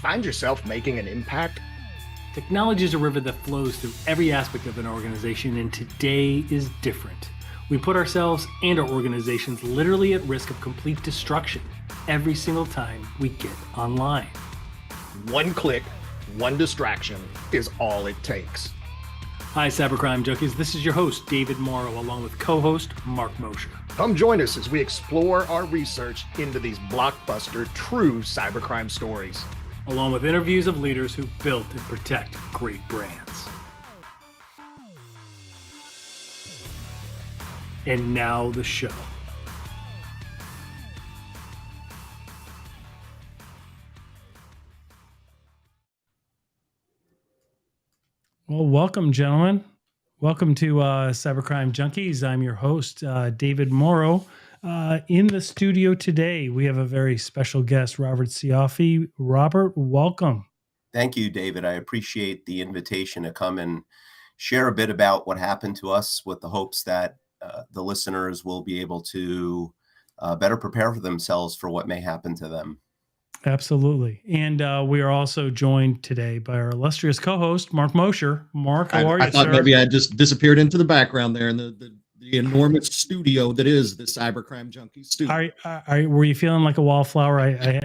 Find yourself making an impact? Technology is a river that flows through every aspect of an organization, and today is different. We put ourselves and our organizations literally at risk of complete destruction every single time we get online. One click, one distraction is all it takes. Hi, cybercrime junkies. This is your host, David Morrow, along with co-host Mark Mosher. Come join us as we explore our research into these blockbuster, true cybercrime stories, along with interviews of leaders who built and protect great brands. And now the show. Well, welcome, gentlemen. Welcome to Cybercrime Junkies. I'm your host, David Morrow. In the studio today, we have a very special guest, Robert Cioffi. Robert, welcome. Thank you, David. I appreciate the invitation to come and share a bit about what happened to us, with the hopes that the listeners will be able to better prepare for themselves for what may happen to them. Absolutely. And we are also joined today by our illustrious co-host, Mark Mosher. Mark, how are you, I thought sir? maybe I just disappeared into the background there in the enormous studio that is the Cybercrime Junkies studio. Were you feeling like a wallflower? I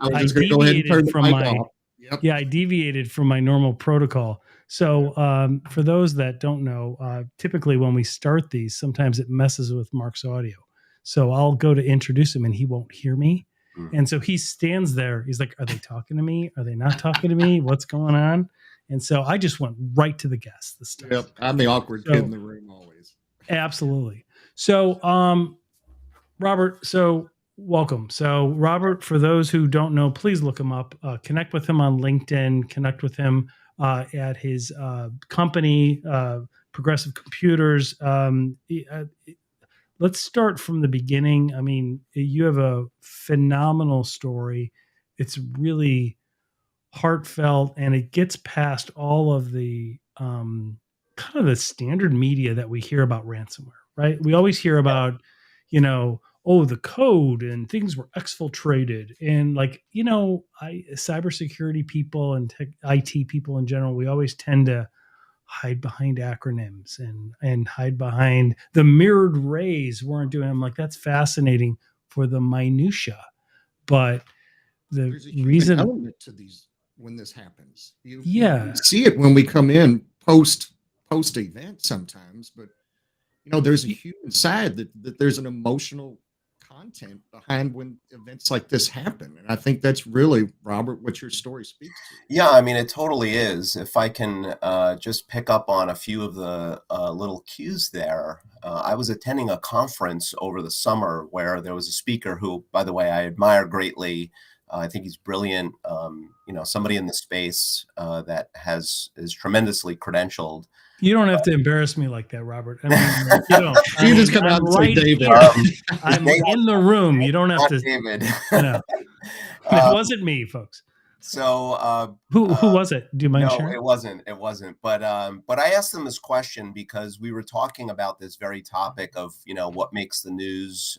was just going to go ahead and turn the mic off. Yep. Yeah, I deviated from my normal protocol. So for those that don't know, typically when we start these, sometimes it messes with Mark's audio. So I'll go to introduce him and he won't hear me. And so he stands there. He's like, are they talking to me? Are they not talking to me? What's going on? And so I just went right to the guest this time. Yep, I'm the awkward kid in the room always. Absolutely. So, Robert, welcome. So Robert, for those who don't know, please look him up, connect with him on LinkedIn, connect with him at his company, Progressive Computers. Let's start from the beginning. I mean, you have a phenomenal story. It's really heartfelt, and it gets past all of the kind of the standard media that we hear about ransomware, right? We always hear about, the code and things were exfiltrated, and cybersecurity people and IT people in general, we always tend to hide behind acronyms and hide behind the mirrored rays weren't doing. I'm like, that's fascinating for the minutia, but There's a reason element to these when this happens. You see it when we come in post event sometimes, but there's a human side that there's an emotional content behind when events like this happen. And I think that's really, Robert, what your story speaks to. Yeah, I mean, it totally is. If I can just pick up on a few of the little cues there. I was attending a conference over the summer where there was a speaker who, by the way, I admire greatly. I think he's brilliant. Somebody in the space that is tremendously credentialed. You don't have to embarrass me like that, Robert. I mean, you don't. You just come out and say David. I'm in the room. You don't have to. David. It wasn't me, folks. So who was it? Do you mind no, sharing? It wasn't. But I asked them this question because we were talking about this very topic of what makes the news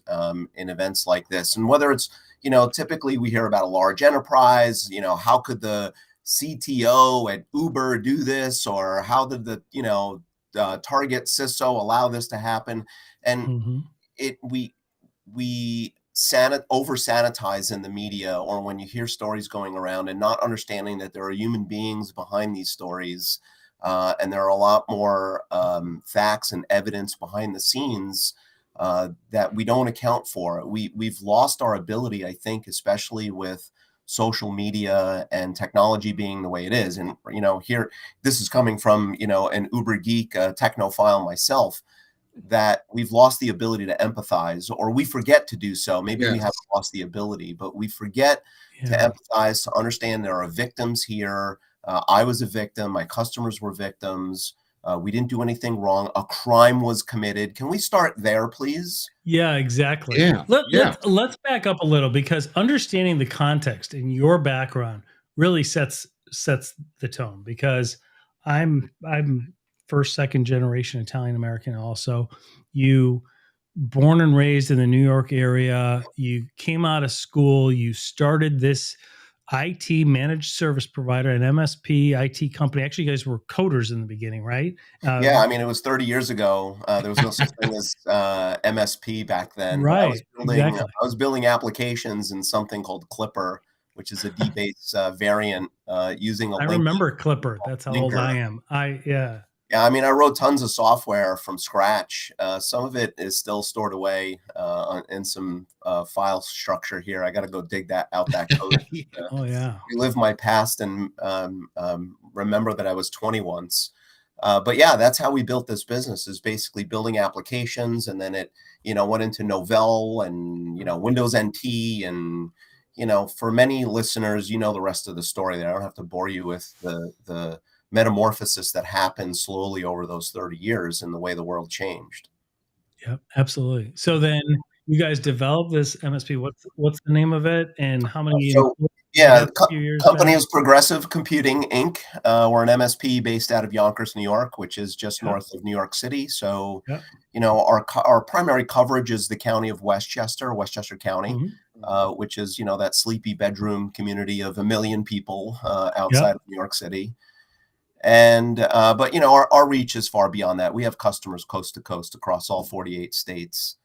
in events like this, and whether it's typically we hear about a large enterprise. How could the CTO at Uber do this, or how did the Target CISO allow this to happen? And we over sanitize in the media, or when you hear stories going around and not understanding that there are human beings behind these stories, and there are a lot more facts and evidence behind the scenes that we don't account for. We've lost our ability, I think, especially with social media and technology being the way it is. And, here, this is coming from, an Uber geek, technophile myself, that we've lost the ability to empathize, or we forget to do so. Maybe we haven't lost the ability, but we forget to empathize, to understand there are victims here. I was a victim. My customers were victims. We didn't do anything wrong. A crime was committed. Can we start there, please? Yeah, exactly. Yeah. Let's back up a little, because understanding the context in your background really sets the tone, because I'm first, second generation Italian American. Also, you born and raised in the New York area. You came out of school. You started this IT managed service provider, an MSP IT company. Actually, you guys were coders in the beginning, right? Yeah, I mean, it was 30 years ago. There was no such thing as MSP back then. But Right, exactly. I was building applications in something called Clipper, which is a DBase variant using a I remember Clipper. That's how old I am. Yeah. Yeah, I mean, I wrote tons of software from scratch. Some of it is still stored away in some file structure here. I got to go dig that code. Oh yeah. Relive my past and remember that I was 20 once. But yeah, that's how we built this business, is basically building applications, and then it, went into Novell and, Windows NT, and, for many listeners, the rest of the story there. I don't have to bore you with the metamorphosis that happened slowly over those 30 years and the way the world changed. Yep, absolutely. So then you guys developed this MSP. What's the name of it, and how many? Yeah, company is Progressive Computing Inc. We're an MSP based out of Yonkers, New York, which is just north of New York City. So, our primary coverage is the county of Westchester County, which is, that sleepy bedroom community of 1 million people outside of New York City. And but our reach is far beyond that. We have customers coast to coast across all 48 states,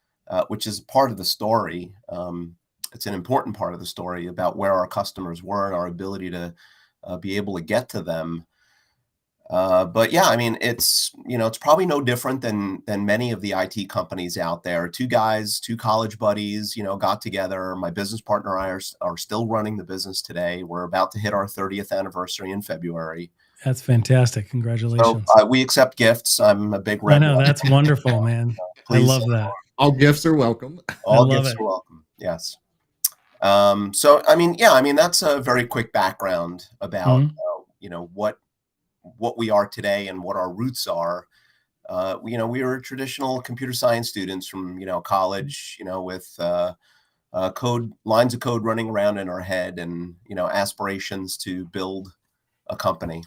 which is part of the story. It's an important part of the story about where our customers were and our ability to be able to get to them. But yeah, I mean, it's probably no different than many of the IT companies out there. Two college buddies, got together. My business partner and I are still running the business today. We're about to hit our 30th anniversary in February. That's fantastic. Congratulations. So, we accept gifts. I'm a big red. I know, that's wonderful, man. I love that. All gifts are welcome. All gifts are welcome. Yes. So, I mean, that's a very quick background about, what we are today and what our roots are. We were traditional computer science students from, college, with lines of code running around in our head, and, aspirations to build a company.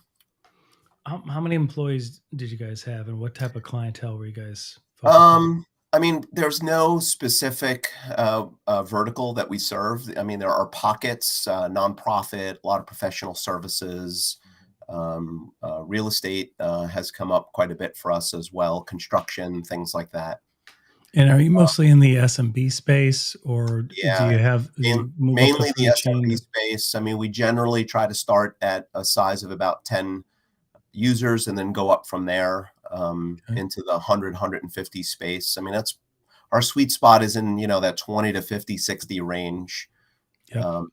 How many employees did you guys have, and what type of clientele were you guys focused on? I mean, there's no specific vertical that we serve. I mean, there are pockets, nonprofit, a lot of professional services, real estate has come up quite a bit for us as well, construction, things like that. And are you mostly in the SMB space, or do you have mainly the SMB space? I mean, we generally try to start at a size of about 10 users and then go up from there into the 100, 150 space. I mean, that's our sweet spot, is in, that 20 to 50, 60 range. Yep.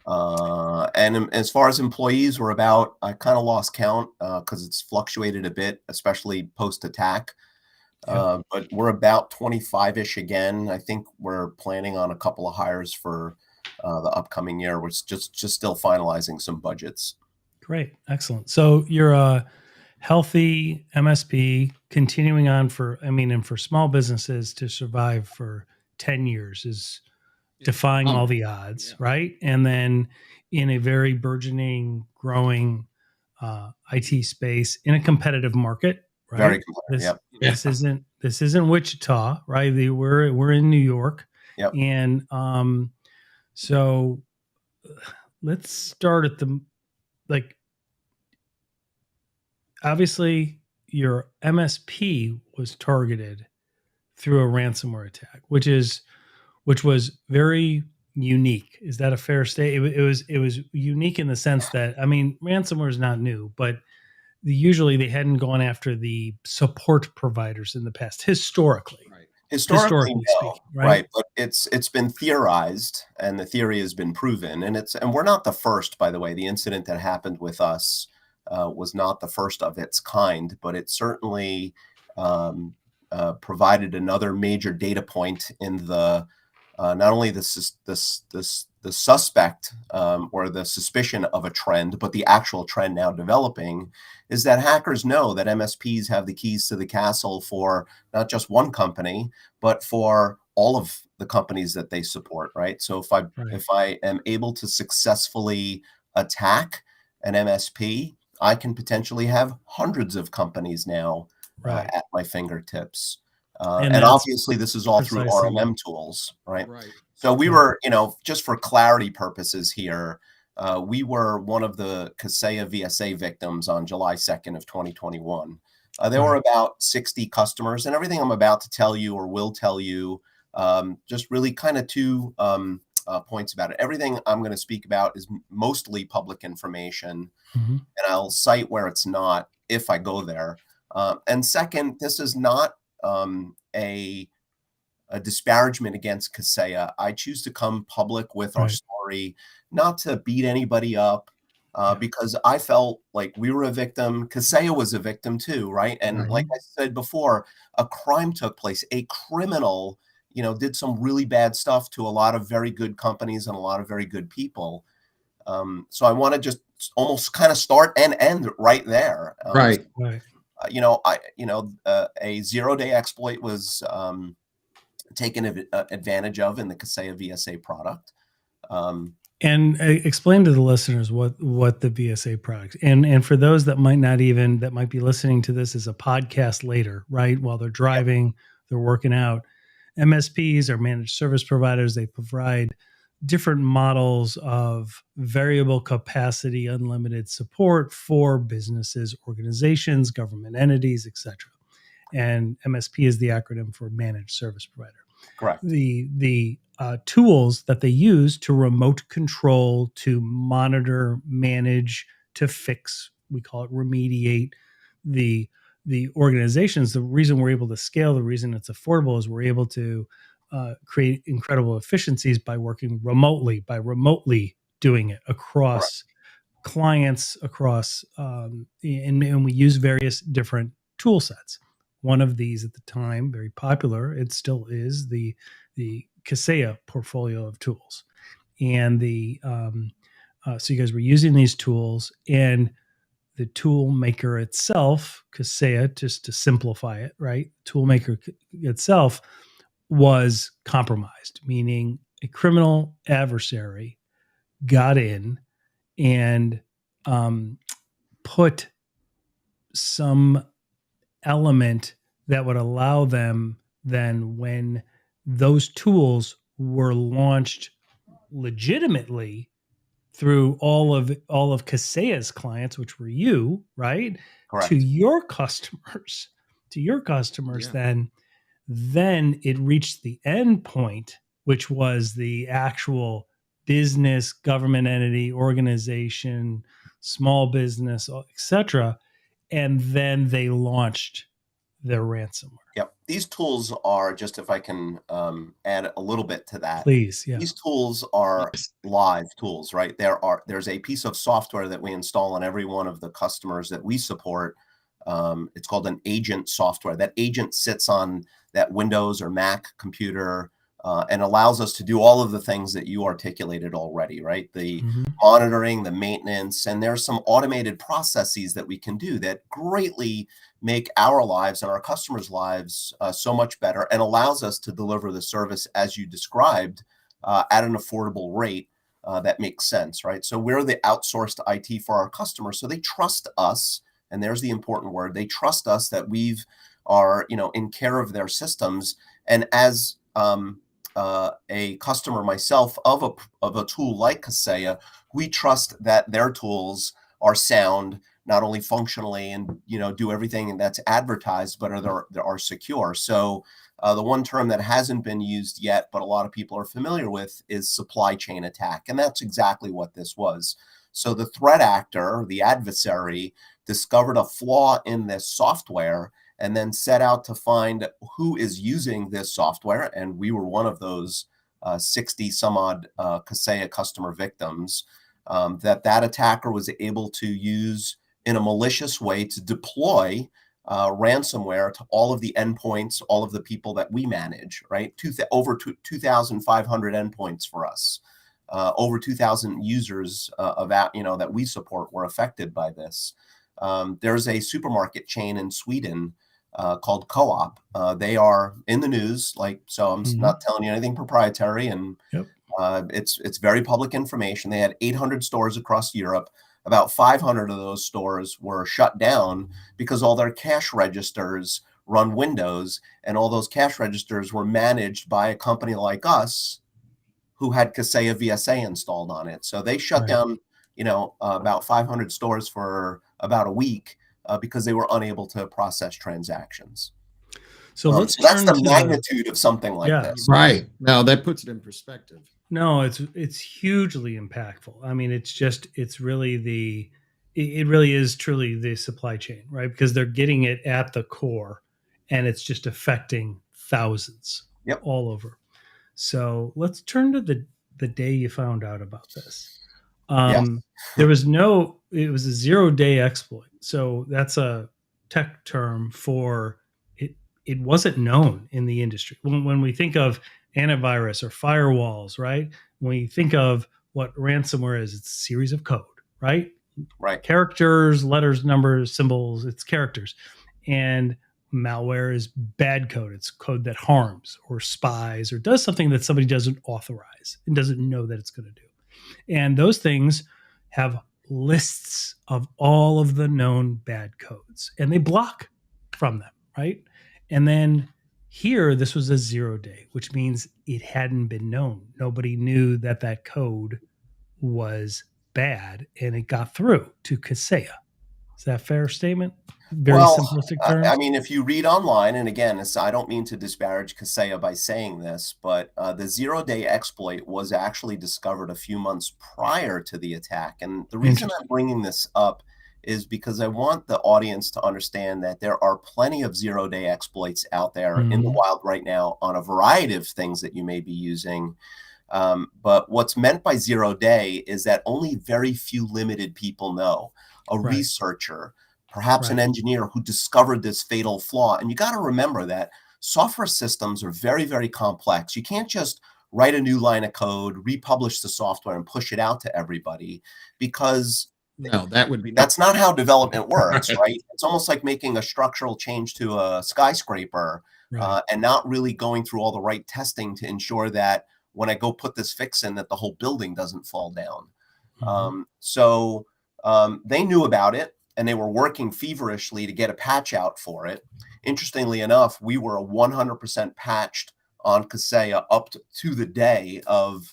And as far as employees, we're about, I kind of lost count because it's fluctuated a bit, especially post-attack. But we're about 25-ish again. I think we're planning on a couple of hires for the upcoming year. We're just still finalizing some budgets. Great. Excellent. So you're a healthy MSP continuing on and for small businesses to survive for 10 years is defying all the odds, right? And then in a very burgeoning, growing IT space in a competitive market, right? Very competitive. This isn't Wichita, right? We're in New York. Yep. And so let's start at obviously your MSP was targeted through a ransomware attack, which was very unique. Is that a fair statement? It was unique in the sense that, I mean, ransomware is not new, but usually they hadn't gone after the support providers in the past, historically. Right. Historically no, speaking, right? But it's been theorized, and the theory has been proven, and we're not the first, by the way. The incident that happened with us was not the first of its kind, but it certainly provided another major data point in the not only the suspect or the suspicion of a trend, but the actual trend now developing, is that hackers know that MSPs have the keys to the castle for not just one company, but for all of the companies that they support, right? So if I am able to successfully attack an MSP, I can potentially have hundreds of companies now at my fingertips. And obviously this is all through RMM tools, right? So we were, just for clarity purposes here, we were one of the Kaseya VSA victims on July 2nd of 2021. There were about 60 customers, and everything I'm about to tell you or will tell you, just really kind of two points about it. Everything I'm going to speak about is mostly public information, and I'll cite where it's not if I go there. And second, this is not a disparagement against Kaseya. I choose to come public with our story, not to beat anybody up, because I felt like we were a victim. Kaseya was a victim too, right? And like I said before, a crime took place. A criminal, did some really bad stuff to a lot of very good companies and a lot of very good people. So I want to just almost kind of start and end right there. Right. A 0-day exploit was taken advantage of in the Kaseya VSA product. And explain to the listeners what the VSA product, and for those that might be listening to this as a podcast later, right? While they're driving, they're working out. MSPs are managed service providers. They provide different models of variable capacity, unlimited support for businesses, organizations, government entities, etc. And MSP is the acronym for managed service provider. Correct. The tools that they use to remote control, to monitor, manage, to fix, we call it remediate the organizations. The reason we're able to scale, the reason it's affordable, is we're able to create incredible efficiencies by working remotely, by remotely doing it across clients, across, and we use various different tool sets. One of these at the time, very popular, it still is the Kaseya portfolio of tools. And so you guys were using these tools, and the tool maker itself, Kaseya, just to simplify it, right? Tool maker itself was compromised, meaning a criminal adversary got in and put some element that would allow them then, when those tools were launched legitimately through all of Kaseya's clients, which were you, right? Correct. To your customers, then it reached the end point, which was the actual business, government entity, organization, small business, etc. And then they launched their ransomware. Yep. These tools are, just if I can add a little bit to that. Please, yeah. These tools are live tools, right? There's a piece of software that we install on every one of the customers that we support. It's called an agent software. That agent sits on that Windows or Mac computer and allows us to do all of the things that you articulated already, right? The monitoring, the maintenance, and there's some automated processes that we can do that greatly make our lives and our customers' lives so much better, and allows us to deliver the service as you described at an affordable rate that makes sense, right? So we're the outsourced IT for our customers, so they trust us, and there's the important word. They trust us that we've are in care of their systems, and as a customer myself of a tool like Kaseya, we trust that their tools are sound, not only functionally and do everything that's advertised, but are secure. So the one term that hasn't been used yet, but a lot of people are familiar with, is supply chain attack, and that's exactly what this was. So the threat actor, the adversary, discovered a flaw in this software and then set out to find who is using this software. And we were one of those 60 some odd Kaseya customer victims that attacker was able to use in a malicious way to deploy ransomware to all of the endpoints, all of the people that we manage, right? Over 2,500 endpoints for us. Over 2,000 users that we support were affected by this. There's a supermarket chain in Sweden called Co-op. They are in the news, so I'm not telling you anything proprietary, and it's very public information. They had 800 stores across Europe. About 500 of those stores were shut down because all their cash registers run Windows, and all those cash registers were managed by a company like us who had Kaseya VSA installed on it. So they shut down about 500 stores for about a week because they were unable to process transactions. So let's so that's turn the to magnitude of something like this. Right. Now that puts it in perspective. No, it's hugely impactful. I mean, it's really it really is truly the supply chain, right? Because they're getting it at the core, and it's just affecting thousands all over. So let's turn to the day you found out about this. It was a 0-day exploit. So that's a tech term for it. It wasn't known in the industry. When we think of antivirus or firewalls, right? When you think of what ransomware is, it's a series of code, right? Right. Characters, letters, numbers, symbols, it's characters. And malware is bad code. It's code that harms or spies or does something that somebody doesn't authorize and doesn't know that it's going to do. And those things have lists of all of the known bad codes, and they block from them, right? And then here, this was a 0-day, which means it hadn't been known. Nobody knew that code was bad, and it got through to Kaseya. Is that a fair statement? Very simplistic terms. I mean, if you read online, and again, I don't mean to disparage Kaseya by saying this, but the 0-day exploit was actually discovered a few months prior to the attack. And the reason I'm bringing this up is because I want the audience to understand that there are plenty of 0-day exploits out there in the wild right now on a variety of things that you may be using. But what's meant by 0-day is that only very few limited people know. A researcher, perhaps an engineer who discovered this fatal flaw. And you got to remember that software systems are very, very complex. You can't just write a new line of code, republish the software, and push it out to everybody, because that's not how development works, right? It's almost like making a structural change to a skyscraper and not really going through all the right testing to ensure that when I go put this fix in, that the whole building doesn't fall down. They knew about it, and they were working feverishly to get a patch out for it. Interestingly enough, we were 100% patched on Kaseya up to the day of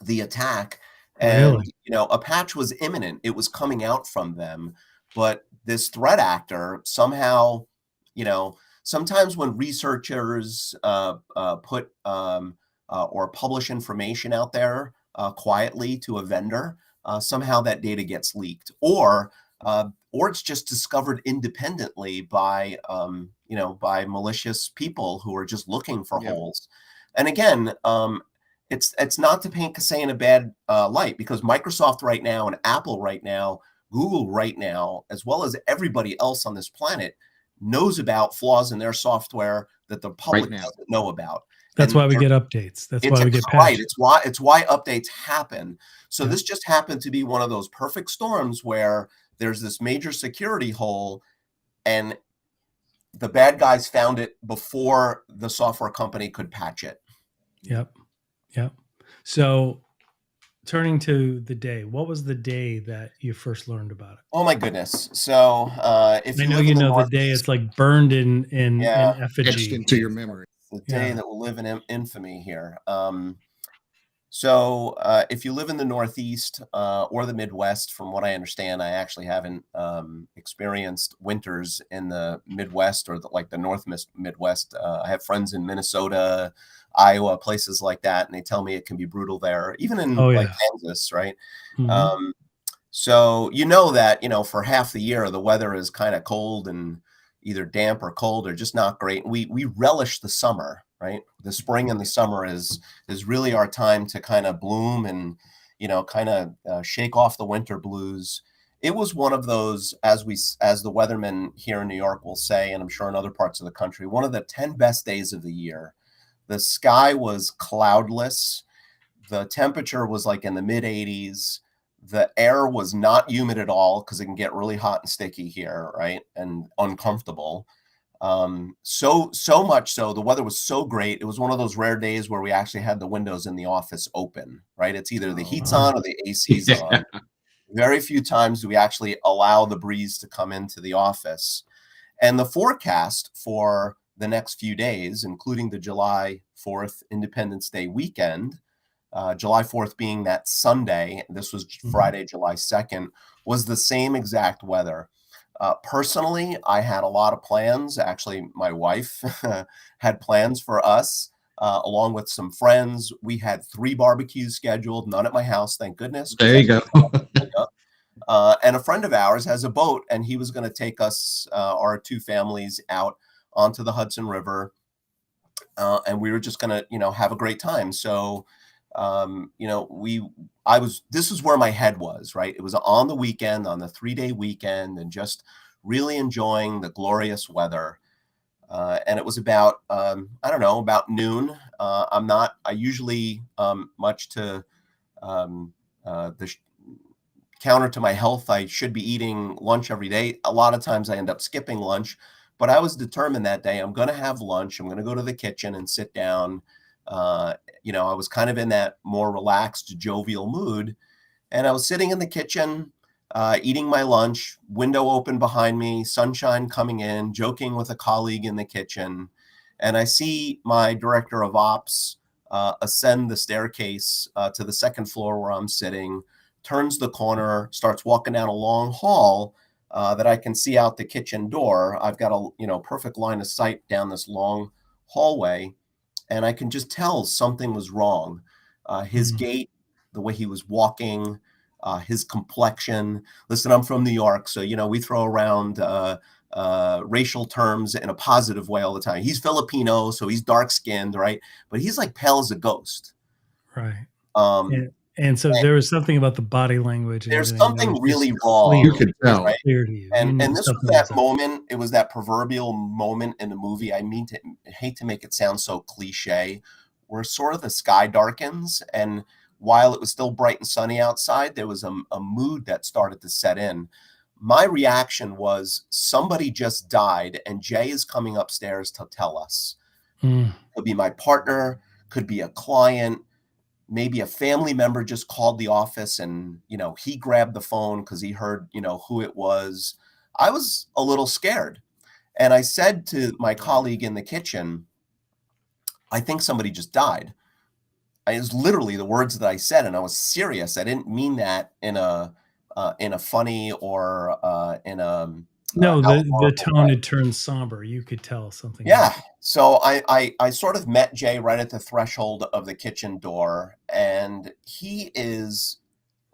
the attack. And, a patch was imminent. It was coming out from them. But this threat actor somehow, sometimes when researchers put or publish information out there quietly to a vendor, somehow that data gets leaked, or it's just discovered independently by by malicious people who are just looking for holes. And again, it's not to paint Kaseya in a bad light, because Microsoft right now and Apple right now, Google right now, as well as everybody else on this planet, knows about flaws in their software that the public doesn't know about. That's why we get updates. That's why we get patches. Right. It's why updates happen. So this just happened to be one of those perfect storms where there's this major security hole, and the bad guys found it before the software company could patch it. Yep. So turning to the day, what was the day that you first learned about it? Oh my goodness. So if I know the day it's like burned in effigy, etched into your memory. The day that will live in infamy here. So if you live in the Northeast or the Midwest, from what I understand, I actually haven't experienced winters in the Midwest or the North Midwest. I have friends in Minnesota, Iowa, places like that, and they tell me it can be brutal there, even in Kansas, right? So that, for half the year, the weather is kind of cold and either damp or cold or just not great. And we relish the summer, right? The spring and the summer is really our time to kind of bloom and, shake off the winter blues. It was one of those, as the weathermen here in New York will say, and I'm sure in other parts of the country, one of the 10 best days of the year. The sky was cloudless. The temperature was like in the mid 80s. The air was not humid at all, because it can get really hot and sticky here, right? And uncomfortable. So much so, the weather was so great. It was one of those rare days where we actually had the windows in the office open, right? It's either the heat's on or the AC's on. Very few times do we actually allow the breeze to come into the office. And the forecast for the next few days, including the July 4th Independence Day weekend, July 4th being that Sunday, this was Friday, July 2nd, was the same exact weather. Personally, I had a lot of plans. Actually, my wife had plans for us, along with some friends. We had 3 barbecues scheduled, none at my house, thank goodness. There you go. And a friend of ours has a boat, and he was going to take us, our 2 families, out onto the Hudson River. And we were just going to, have a great time. So, this is where my head was, right? It was on the weekend, on the 3-day weekend, and just really enjoying the glorious weather. And it was about, about noon. I usually, much to the counter to my health, I should be eating lunch every day. A lot of times I end up skipping lunch, but I was determined that day I'm going to have lunch. I'm going to go to the kitchen and sit down. I was kind of in that more relaxed, jovial mood, and I was sitting in the kitchen, eating my lunch, window open behind me, sunshine coming in, joking with a colleague in the kitchen. And I see my director of ops ascend the staircase to the second floor where I'm sitting, turns the corner, starts walking down a long hall that I can see out the kitchen door. I've got a perfect line of sight down this long hallway, and I can just tell something was wrong. His gait, the way he was walking, his complexion. Listen, I'm from New York, so we throw around racial terms in a positive way all the time. He's Filipino, so he's dark skinned, right? But he's like pale as a ghost. Right. And so there was something about the body language. There's something really wrong. You could tell. Right? Clear to you. And this was that moment. It was that proverbial moment in the movie. I hate to make it sound so cliche, where sort of the sky darkens, and while it was still bright and sunny outside, there was a mood that started to set in. My reaction was, somebody just died, and Jay is coming upstairs to tell us. Could be my partner, could be a client. Maybe a family member just called the office and, he grabbed the phone because he heard, who it was. I was a little scared. And I said to my colleague in the kitchen, I think somebody just died. It was literally the words that I said, and I was serious. I didn't mean that in a funny or in a no. The tone had turned somber. You could tell something. Yeah. So I sort of met Jay right at the threshold of the kitchen door, and he is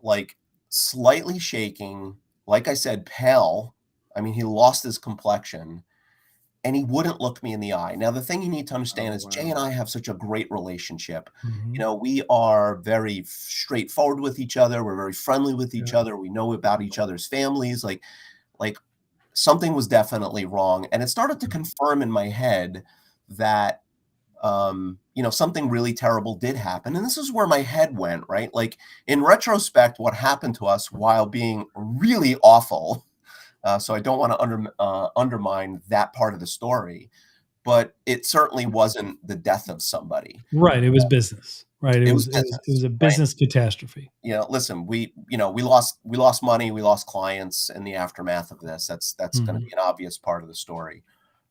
like slightly shaking, like I said, pale. I mean, he lost his complexion, and he wouldn't look me in the eye. Now, the thing you need to understand is Jay and I have such a great relationship. We are very straightforward with each other. We're very friendly with each other. We know about each other's families. Like something was definitely wrong. And it started to confirm in my head that, something really terrible did happen. And this is where my head went, right? Like, in retrospect, what happened to us, while being really awful, so I don't want to undermine that part of the story, but it certainly wasn't the death of somebody. Right. It was business. Right. It was a business catastrophe. Listen, we lost money, we lost clients in the aftermath of this. That's going to be an obvious part of the story.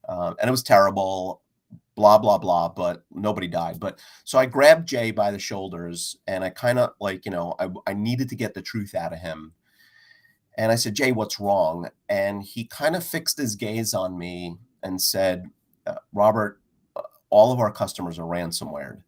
And it was terrible, blah, blah, blah, but nobody died. But so I grabbed Jay by the shoulders, and I kind of I needed to get the truth out of him. And I said, Jay, what's wrong? And he kind of fixed his gaze on me and said, Robert, all of our customers are ransomware.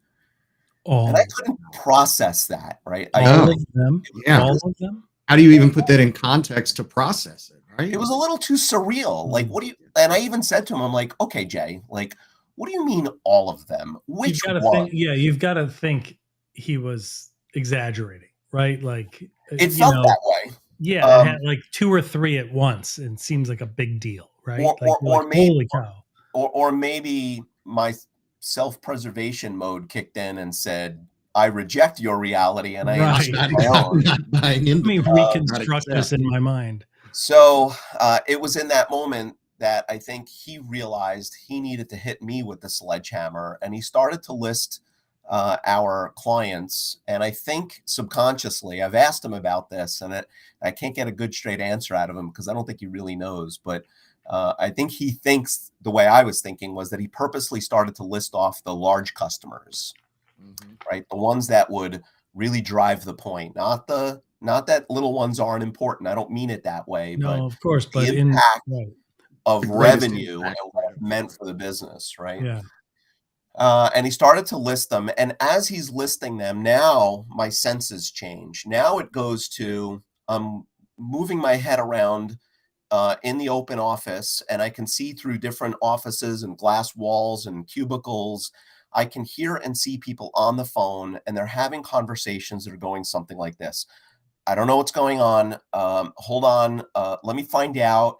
And I couldn't process that, right? All of them? Yeah. All of them? How do you even put that in context to process it, right? It was a little too surreal. Like, and I even said to him, I'm like, okay, Jay, like, what do you mean all of them? Which one? You've got to think he was exaggerating, right? Like, it felt that way. Yeah, it had like 2 or 3 at once, and seems like a big deal, right? Or maybe, holy cow. Or maybe my self-preservation mode kicked in and said, I reject your reality, and I insert my own. Let me reconstruct this in my mind. So it was in that moment that I think he realized he needed to hit me with the sledgehammer, and he started to list our clients. And I think subconsciously, I've asked him about this, and I can't get a good straight answer out of him because I don't think he really knows. But I think he thinks the way I was thinking was that he purposely started to list off the large customers. right? The ones that would really drive the point, not that little ones aren't important. I don't mean it that way, No, but of course, but the impact right. of The greatest revenue impact, and what right, it meant for the business, right? Yeah. And he started to list them. And as he's listing them, now my senses change. Now it goes to moving my head around in the open office, and I can see through different offices and glass walls and cubicles. I can hear and see people on the phone, and they're having conversations that are going something like this. I don't know what's going on. Hold on. Let me find out.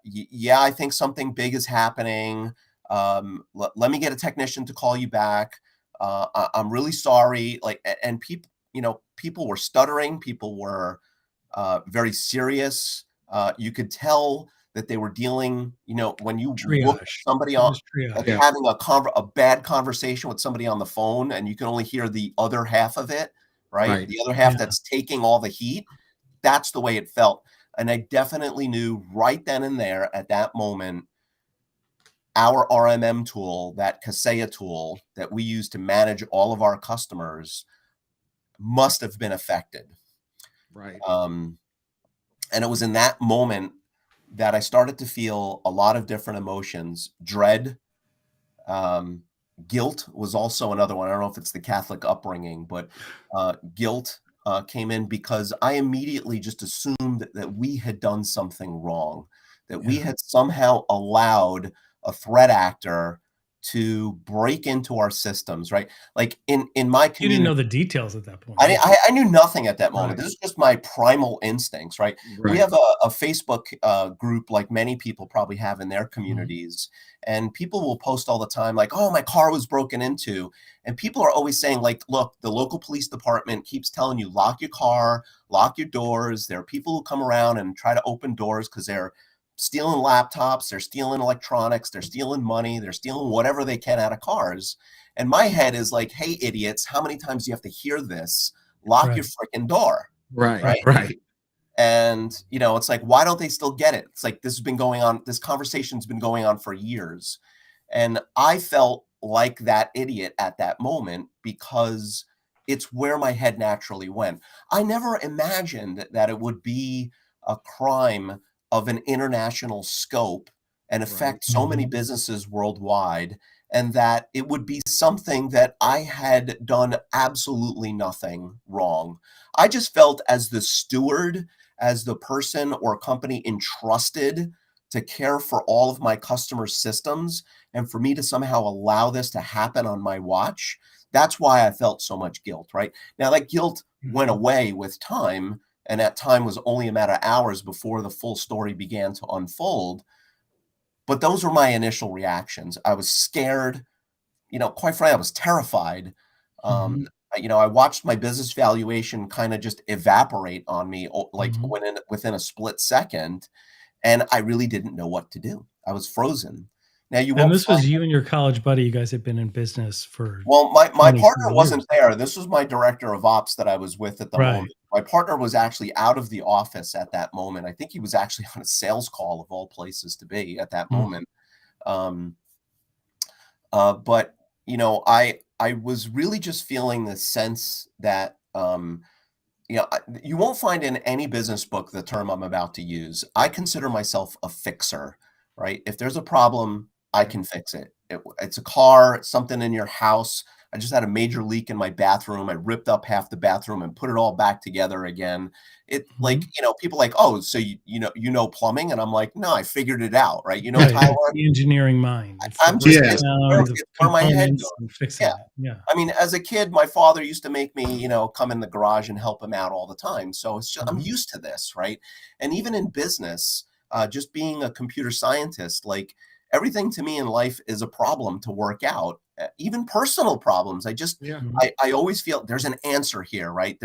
Yeah, I think something big is happening. Let me get a technician to call you back. I'm really sorry. Like, and people, people were stuttering. People were very serious. You could tell that they were dealing, when you look at somebody having a bad conversation with somebody on the phone, and you can only hear the other half of it, right? The other half that's taking all the heat. That's the way it felt. And I definitely knew right then and there at that moment, our RMM tool, that Kaseya tool that we use to manage all of our customers, must have been affected. Right. And it was in that moment that I started to feel a lot of different emotions. Dread, guilt was also another one. I don't know if it's the Catholic upbringing, but guilt came in because I immediately just assumed that we had done something wrong, that we had somehow allowed a threat actor to break into our systems, right? Like in my community, you didn't know the details at that point. I knew nothing at that moment. This is just my primal instincts, right? We have a Facebook group, like many people probably have in their communities, and people will post all the time, like, "Oh, my car was broken into," and people are always saying, like, "Look, the local police department keeps telling you lock your car, lock your doors." There are people who come around and try to open doors because they're stealing laptops, they're stealing electronics, they're stealing money, they're stealing whatever they can out of cars. And my head is like, hey, idiots, how many times do you have to hear this? Lock your freaking door. Right. And, it's like, why don't they still get it? It's like, this conversation's been going on for years. And I felt like that idiot at that moment because it's where my head naturally went. I never imagined that it would be a crime of an international scope and affect so many businesses worldwide, and that it would be something that I had done absolutely nothing wrong. I just felt as the steward, as the person or company entrusted to care for all of my customers' systems, and for me to somehow allow this to happen on my watch, that's why I felt so much guilt, right? Now, that guilt went away with time, and that time was only a matter of hours before the full story began to unfold. But those were my initial reactions. I was scared, quite frankly, I was terrified. I watched my business valuation kind of just evaporate on me, like within a split second, and I really didn't know what to do. I was frozen. Now this was you and your college buddy. You guys had been in business for. Well, my partner wasn't there. This was my director of ops that I was with at the moment. My partner was actually out of the office at that moment. I think he was actually on a sales call, of all places to be at that moment. But I was really just feeling the sense that you won't find in any business book the term I'm about to use. I consider myself a fixer, right? If there's a problem, I can fix it. It's a car, it's something in your house. I just had a major leak in my bathroom. I ripped up half the bathroom and put it all back together again. Like, people like, oh, so you know plumbing? And I'm like, no, I figured it out, right? Tyler, the engineering mind. I'm just where my head goes. Yeah. I mean, as a kid, my father used to make me, come in the garage and help him out all the time. So it's just, I'm used to this, right? And even in business, just being a computer scientist, like, everything to me in life is a problem to work out, even personal problems. I always feel there's an answer here, right?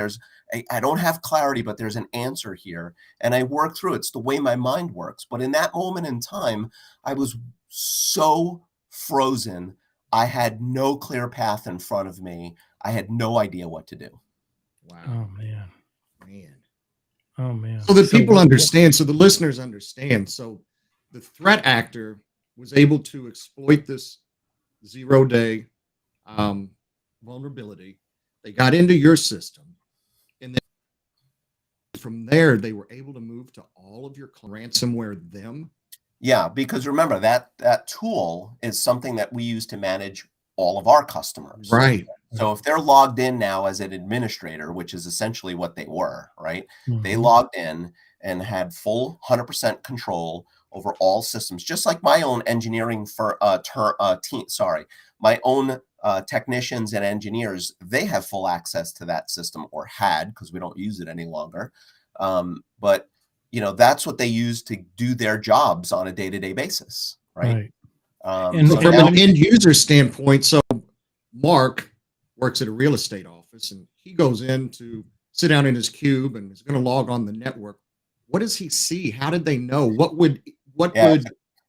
I don't have clarity, but there's an answer here. And I work through it. It's the way my mind works. But in that moment in time, I was so frozen. I had no clear path in front of me. I had no idea what to do. Wow. Oh, man. Oh, man. So that people understand, so the listeners understand. So the threat actor was able to exploit this 0-day vulnerability. They got into your system, and then from there, they were able to move to all of your ransomware them. Yeah, because remember that tool is something that we use to manage all of our customers. Right. So if they're logged in now as an administrator, which is essentially what they were, right? They Mhm. logged in and had full 100% control over all systems, just like my own engineering team. Sorry, my own technicians and engineers, they have full access to that system, or had, because we don't use it any longer. But you know, that's what they use to do their jobs on a day-to-day basis, right? And So so from now, an end user standpoint, so Mark works at a real estate office, and he goes in to sit down in his cube and is going to log on the network. What does he see? How did they know? What would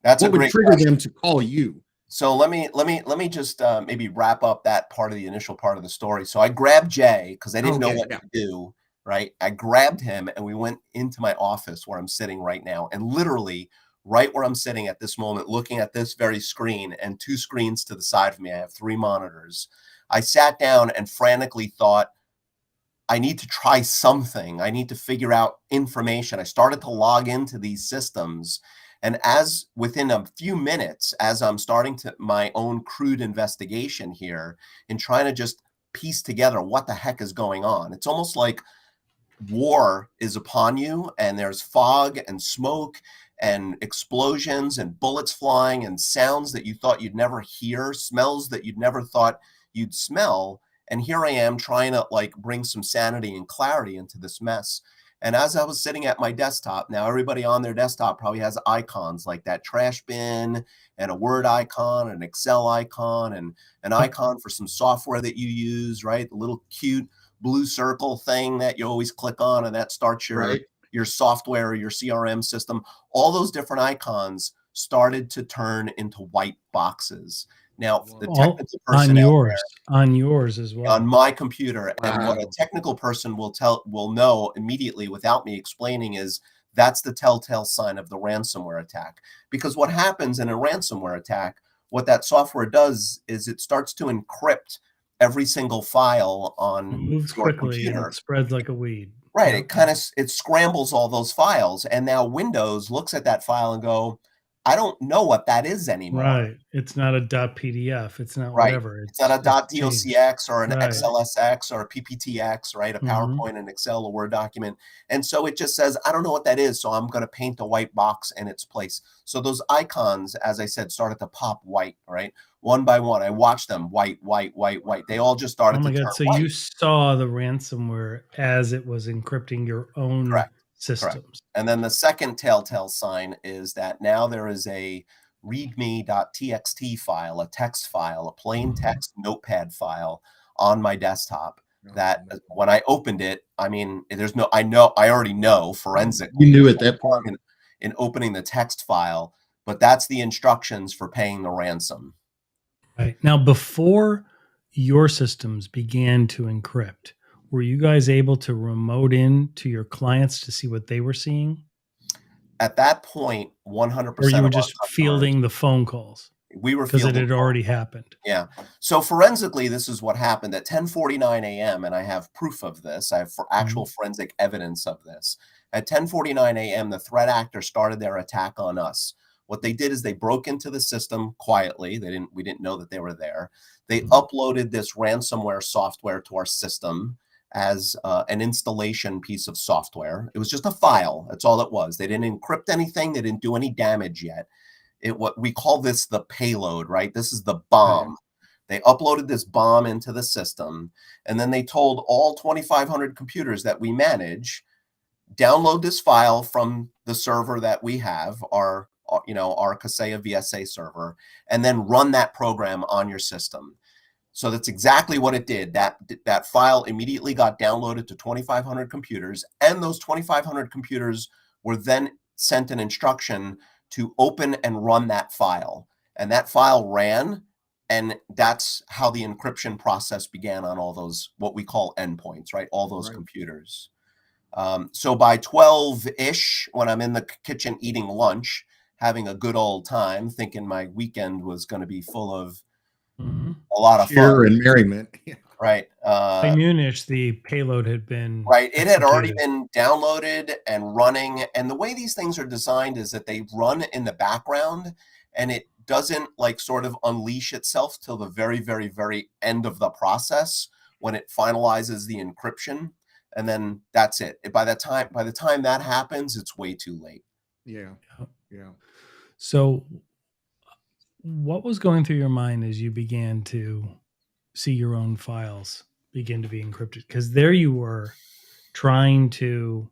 that's a great trigger question. them to call you? So let me just maybe wrap up that part of the initial part of the story. So I grabbed Jay because I didn't know what to do. Right, I grabbed him and we went into my office where I'm sitting right now, and literally right where I'm sitting at this moment, looking at this very screen and 2 screens to the side of me, I have 3 monitors. I sat down and frantically thought, I need to try something. I need to figure out information. I started to log into these systems. And as within a few minutes, as I'm starting to my own crude investigation here and trying to just piece together what the heck is going on, it's almost like war is upon you, and there's fog and smoke and explosions and bullets flying and sounds that you thought you'd never hear, smells that you'd never thought you'd smell. And here I am trying to like bring some sanity and clarity into this mess. And as I was sitting at my desktop, now everybody on their desktop probably has icons like that trash bin and a Word icon, an Excel icon, and an icon for some software that you use, right? The little cute blue circle thing that you always click on, and that starts your software or your CRM system. All those different icons started to turn into white boxes. Now, the technical person on yours as well, on my computer, wow. And what a technical person will know immediately without me explaining is that's the telltale sign of the ransomware attack. Because what happens in a ransomware attack, what that software does is it starts to encrypt every single file on it moves your quickly computer. and it spreads like a weed. Right. It scrambles all those files. And now Windows looks at that file and go, I don't know what that is anymore. Right. It's not a .pdf. It's not whatever. It's not a .docx or an Right. XLSX or a PPTX, right? A PowerPoint, an Excel, a Word document. And so it just says, I don't know what that is. So I'm going to paint a white box in its place. So those icons, as I said, started to pop white, right? One by one. I watched them white, white, white, white. They all just started to turn so white. You saw the ransomware as it was encrypting your own systems. Correct. And then the second telltale sign is that now there is a readme.txt file, a text file, a plain text notepad file on my desktop that when I opened it, I mean, I already know forensically. You knew at that point in opening the text file, but that's the instructions for paying the ransom. Right. Now, before your systems began to encrypt, were you guys able to remote in to your clients to see what they were seeing? At that point, 100%. Or you were just fielding the phone calls? We were because it had already happened. Yeah. So forensically, this is what happened at 10:49 a.m. And I have proof of this. I have actual forensic evidence of this. At 10:49 a.m., the threat actor started their attack on us. What they did is they broke into the system quietly. We didn't know that they were there. They uploaded this ransomware software to our system as an installation piece of software. It was just a file. That's all it was. They didn't encrypt anything. They didn't do any damage yet. What we call this the payload, right? This is the bomb. Right. They uploaded this bomb into the system, and then they told all 2,500 computers that we manage, download this file from the server that we have, our Kaseya VSA server, and then run that program on your system. So that's exactly what it did. That file immediately got downloaded to 2,500 computers, and those 2,500 computers were then sent an instruction to open and run that file. And that file ran, and that's how the encryption process began on all those, what we call endpoints, right? All those computers. So by 12-ish, when I'm in the kitchen eating lunch, having a good old time, thinking my weekend was going to be full of a lot of fun and merriment. Right. By noonish, the payload had been right. It had already executed. been downloaded and running. And the way these things are designed is that they run in the background, and it doesn't like sort of unleash itself till the very, very, very end of the process when it finalizes the encryption. And then that's it. By the time that happens, it's way too late. Yeah. Yeah. So what was going through your mind as you began to see your own files begin to be encrypted? Because there you were trying to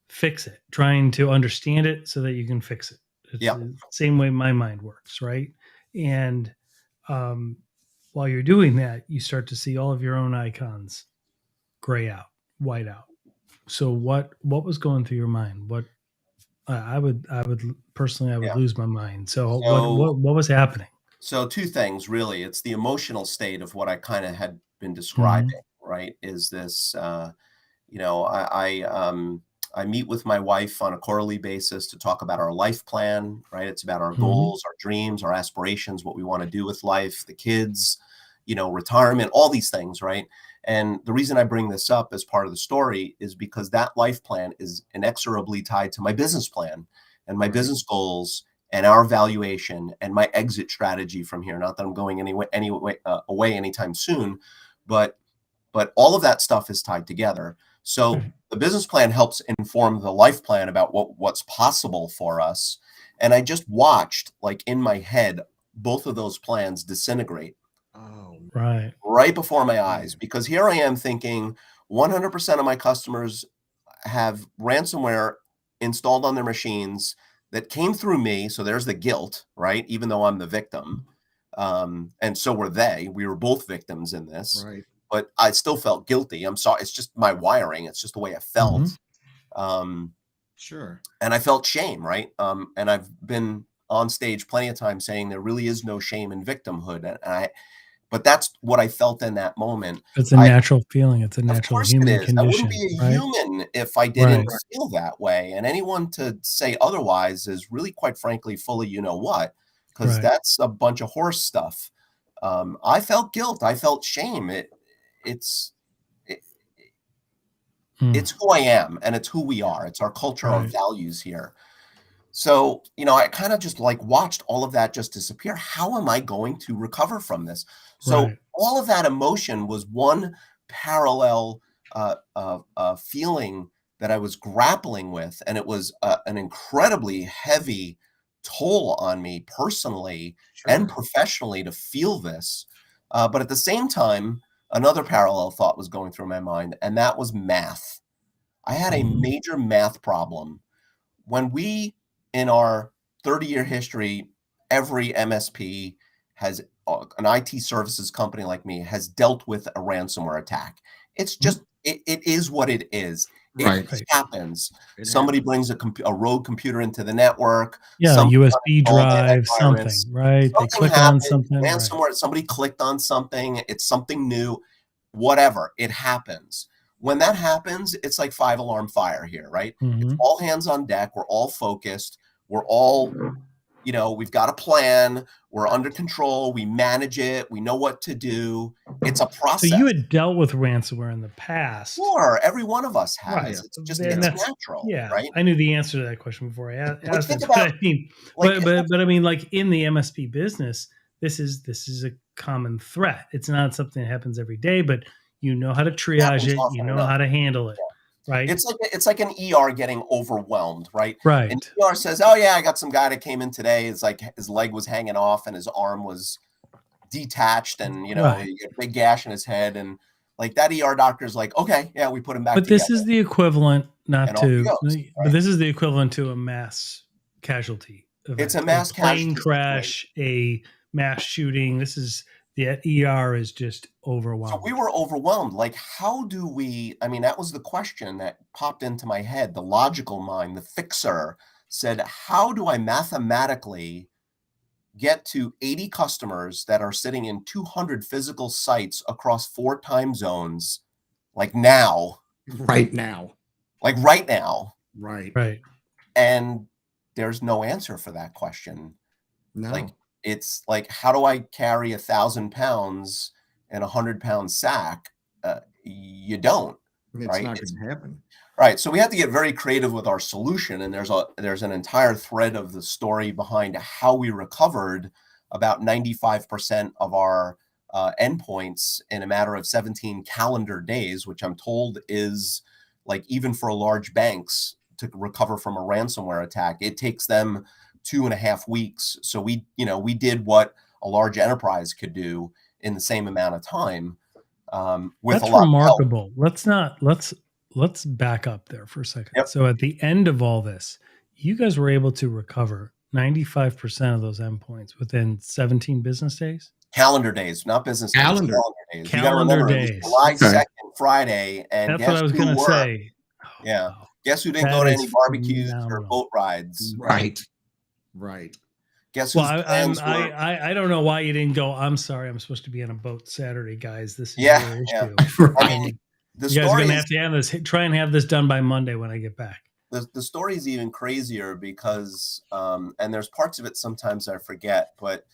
fix it, trying to understand it so that you can fix it. It's Yeah. the same way my mind works, right? And while you're doing that, you start to see all of your own icons gray out, white out. So what was going through your mind? What I would personally, I would Yeah. lose my mind. So, So- what was happening? So two things really. It's the emotional state of what I kind of had been describing, right? Is this, you know, I meet with my wife on a quarterly basis to talk about our life plan, right? It's about our goals, our dreams, our aspirations, what we want to do with life, the kids, you know, retirement, all these things, right? And the reason I bring this up as part of the story is because that life plan is inexorably tied to my business plan and my business goals and our valuation and my exit strategy from here. Not that I'm going away anytime soon, but all of that stuff is tied together. So the business plan helps inform the life plan about what's possible for us. And I just watched, like in my head, both of those plans disintegrate. Oh, Right before my eyes, because here I am thinking 100% of my customers have ransomware installed on their machines that came through me. So there's the guilt, right? Even though I'm the victim. And so were they. We were both victims in this. right. But I still felt guilty. I'm sorry. It's just my wiring. It's just the way I felt. Sure. And I felt shame, right? And I've been on stage plenty of times saying there really is no shame in victimhood. But that's what I felt in that moment. It's a natural feeling. It's a natural human condition. I wouldn't be a human if I didn't feel that way. And anyone to say otherwise is really, quite frankly, full of you know what, because that's a bunch of horse stuff. I felt guilt. I felt shame. It's who I am, and it's who we are. It's our culture of values here. So, you know, I kind of just like watched all of that just disappear. How am I going to recover from this? So all of that emotion was one parallel feeling that I was grappling with. And it was an incredibly heavy toll on me personally and professionally to feel this. But at the same time, another parallel thought was going through my mind, and that was math. I had a major math problem. When we, in our 30-year history, every MSP has an IT services company like me has dealt with a ransomware attack. It's just, it is what it is. It happens. Somebody brings a rogue computer into the network. USB drive, something, right? They click on something. Ransomware, somebody clicked on something. It's something new, whatever. It happens. When that happens, it's like 5-alarm fire here, right? It's all hands on deck. We're all focused. We're all, you know, we've got a plan. We're under control. We manage it. We know what to do. It's a process. So you had dealt with ransomware in the past. Sure. Every one of us has. It's just, it's natural. Right. I knew the answer to that question before I asked it. But I mean, but I mean, like in the MSP business, this is a common threat. It's not something that happens every day, but you know how to triage it. You know how to handle it. Right. It's like an ER getting overwhelmed, right? Right. And ER says, "Oh yeah, I got some guy that came in today. It's like his leg was hanging off and his arm was detached, and you know, he had a big gash in his head, and like that ER doctor's like, okay, yeah, we put him back. But this is the equivalent, but this is the equivalent to a mass casualty event. It's a mass plane crash, a mass shooting. This is the ER is just overwhelmed. So we were overwhelmed. Like, how do we? I mean, that was the question that popped into my head. The logical mind, the fixer, said, "How do I mathematically get to 80 customers that are sitting in 200 physical sites across 4 time zones, like now, right now, right?" And there's no answer for that question. No. Like, it's like, how do I carry 1,000 pounds in a 100-pound sack, you don't. It's right? not going to happen. Right. So we have to get very creative with our solution. And there's an entire thread of the story behind how we recovered about 95% of our endpoints in a matter of 17 calendar days, which I'm told is like, even for large banks to recover from a ransomware attack, it takes them 2.5 weeks. So we did what a large enterprise could do in the same amount of time. With That's a lot remarkable. Let's back up there for a second. Yep. So at the end of all this, you guys were able to recover 95% of those endpoints within 17 business days? Calendar days, not business days. Calendar days. Calendar you days. It was July 2nd, Friday. And that's what I was going to say. Yeah. Wow. Guess who didn't That go to is any barbecues or phenomenal. boat rides? Right. Guess Well, whose plans were? I don't know why you didn't go. I'm sorry, I'm supposed to be on a boat Saturday, guys. This is Yeah, your yeah. issue. I mean, the You guys are story going to is, have to have this. Try and have this done by Monday when I get back. the story is even crazier because, and there's parts of it sometimes I forget, but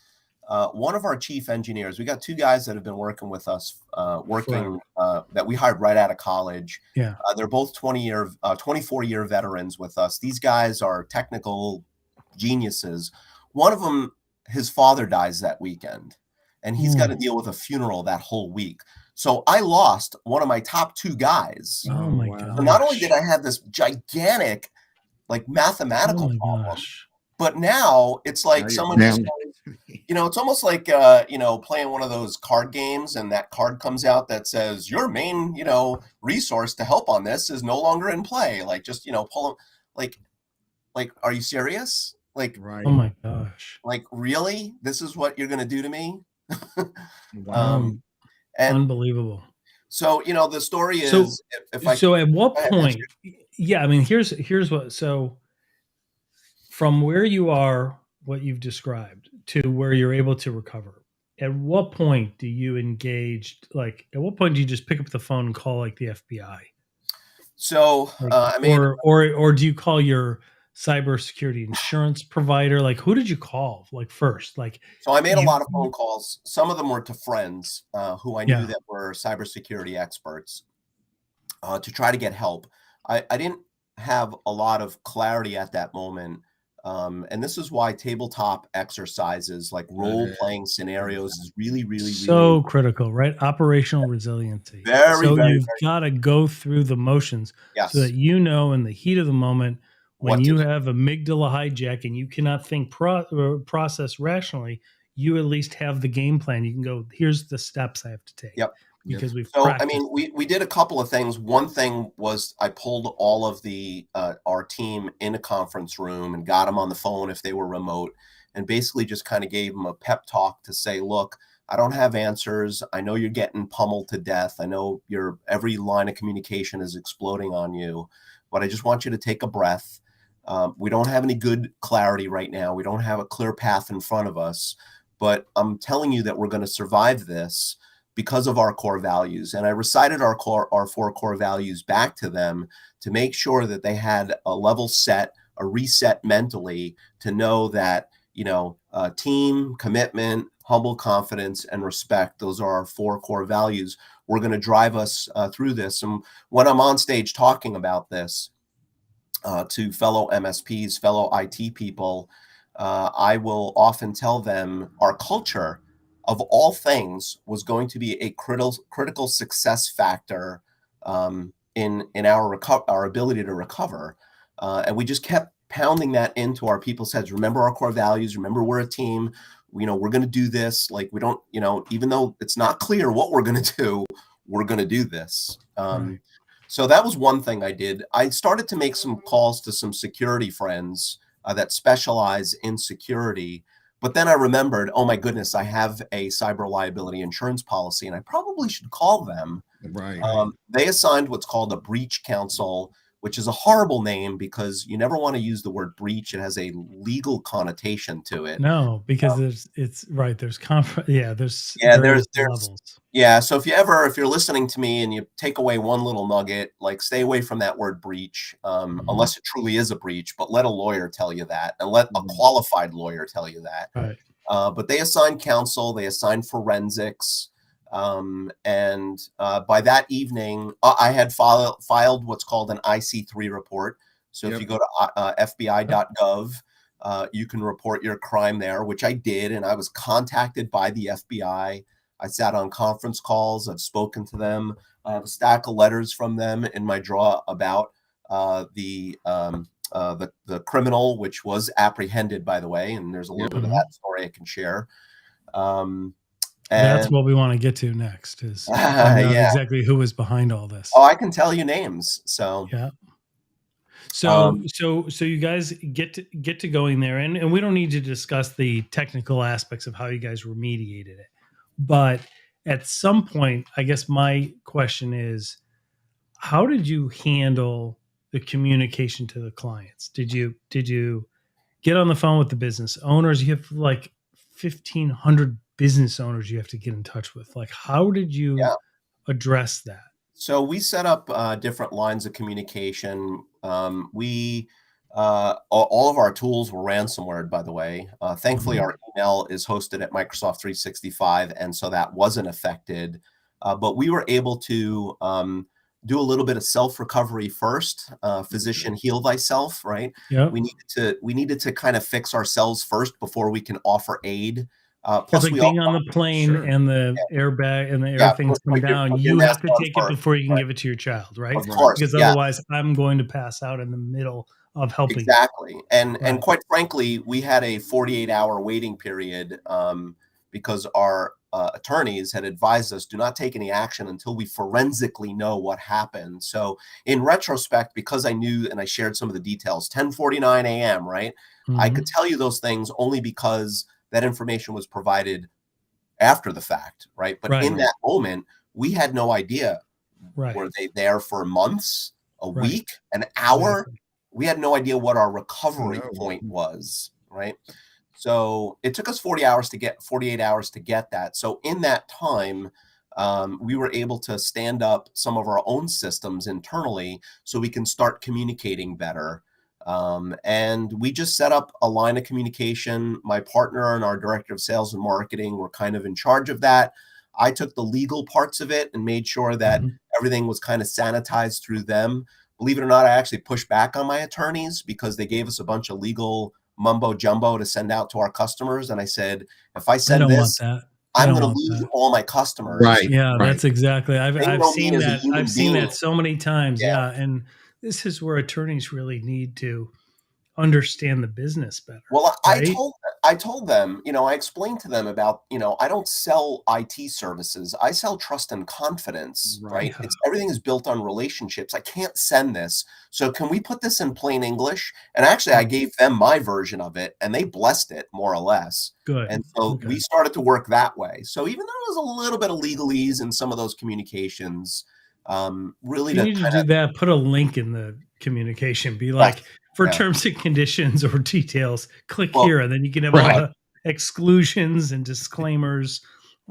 one of our chief engineers, we got 2 guys that have been working with us, that we hired right out of college. Yeah. They're both 24-year veterans with us. These guys are technical geniuses. One of them, his father dies that weekend, and he's got to deal with a funeral that whole week. So I lost one of my top 2 guys. Oh my wow. god! So not only did I have this gigantic, like, mathematical problem, but now it's like Now someone you're just down. it's almost like playing one of those card games, and that card comes out that says your main resource to help on this is no longer in play. Like, just pull them. Like, are you serious? Like, Right. Oh my gosh! like, really? This is what you're gonna do to me? Wow. And Unbelievable. so the story is, So- if I So at what Go ahead, point? Yeah, I mean, here's what. So from where you are, what you've described, to where you're able to recover, at what point do you engage? Like, at what point do you just pick up the phone and call like the FBI? so I mean, or do you call your cybersecurity insurance provider? Like, who did you call? Like first, like. So I made a you- lot of phone calls. Some of them were to friends who I knew Yeah. that were cybersecurity experts to try to get help. I didn't have a lot of clarity at that moment. And this is why tabletop exercises like role-playing scenarios is really, really, so really critical, right? Operational resiliency. Very, so very, you've very- got to go through the motions yes. so that in the heat of the moment, when What to you do. have amygdala hijack and you cannot think process rationally, you at least have the game plan. You can go, here's the steps I have to take. Yep. Because we've So, I practiced. mean, we did a couple of things. One thing was I pulled all of our team in a conference room and got them on the phone if they were remote, and basically just kind of gave them a pep talk to say, look, I don't have answers. I know you're getting pummeled to death. I know every line of communication is exploding on you, but I just want you to take a breath. We don't have any good clarity right now. We don't have a clear path in front of us, but I'm telling you that we're going to survive this because of our core values. And I recited our 4 core values back to them to make sure that they had a level set, a reset mentally, to know that, team, commitment, humble confidence, and respect, those are our 4 core values. We're going to drive us through this. And when I'm on stage talking about this to fellow MSPs, fellow IT people, I will often tell them our culture, of all things, was going to be a critical success factor in our ability to recover. And we just kept pounding that into our people's heads. Remember our core values. Remember, we're a team. We're going to do this. Like, we don't, even though it's not clear what we're going to do, we're going to do this. Right. So that was one thing I did. I started to make some calls to some security friends that specialize in security. But then I remembered, oh my goodness, I have a cyber liability insurance policy, and I probably should call them. Right. They assigned what's called a breach counsel, which is a horrible name because you never want to use the word breach. It has a legal connotation to it. No, because there's levels. Yeah. So if you're listening to me and you take away one little nugget, like, stay away from that word breach, unless it truly is a breach, but let a lawyer tell you that, and let a qualified lawyer tell you that. Right. But they assign counsel, they assign forensics, By that evening, I had filed what's called an IC3 report. So if you go to FBI.gov, you can report your crime there, which I did. And I was contacted by the FBI. I sat on conference calls. I've spoken to them. I have a stack of letters from them in my drawer about the criminal, which was apprehended, by the way. And there's a little bit of that story I can share. That's what we want to get to next, is find out exactly who was behind all this. Oh, I can tell you names. So yeah. So you guys get to going there, and we don't need to discuss the technical aspects of how you guys remediated it. But at some point, I guess my question is, how did you handle the communication to the clients? Did you get on the phone with the business owners? You have like 1,500 business owners you have to get in touch with. Like, how did you address that? So we set up different lines of communication. All of our tools were ransomware, by the way. Thankfully, our email is hosted at Microsoft 365, and so that wasn't affected. But we were able to do a little bit of self-recovery first. Physician, heal thyself, right? Yep. We needed to kind of fix ourselves first before we can offer aid. Plus, like being on the plane and the airbag and the air things come down, you have to take it before you can give it to your child, right? Of course, because otherwise I'm going to pass out in the middle of helping. Exactly. And quite frankly, we had a 48-hour waiting period because our attorneys had advised us, do not take any action until we forensically know what happened. So in retrospect, because I knew and I shared some of the details, 10:49 a.m., right? I could tell you those things only because that information was provided after the fact, right? But in that moment, we had no idea. Were they there for months, a week, an hour? Exactly. We had no idea what our recovery point was, right? So it took us 48 hours to get that. So in that time, we were able to stand up some of our own systems internally so we can start communicating better. And we just set up a line of communication. My partner and our director of sales and marketing were kind of in charge of that. I took the legal parts of it and made sure that everything was kind of sanitized through them. Believe it or not, I actually pushed back on my attorneys because they gave us a bunch of legal mumbo jumbo to send out to our customers. And I said, if I send this, I'm going to lose all my customers. Right. Yeah, that's exactly. I've seen that. I've seen that so many times. Yeah. And this is where attorneys really need to understand the business better. Well, right? I told them, I explained to them about, I don't sell IT services. I sell trust and confidence, right? Everything is built on relationships. I can't send this. So can we put this in plain English? And actually, I gave them my version of it and they blessed it more or less. Good. And so we started to work that way. So even though there was a little bit of legalese in some of those communications, really you need to do that. Put a link in the communication. Be like, for terms and conditions or details, click here, and then you can have all the exclusions and disclaimers.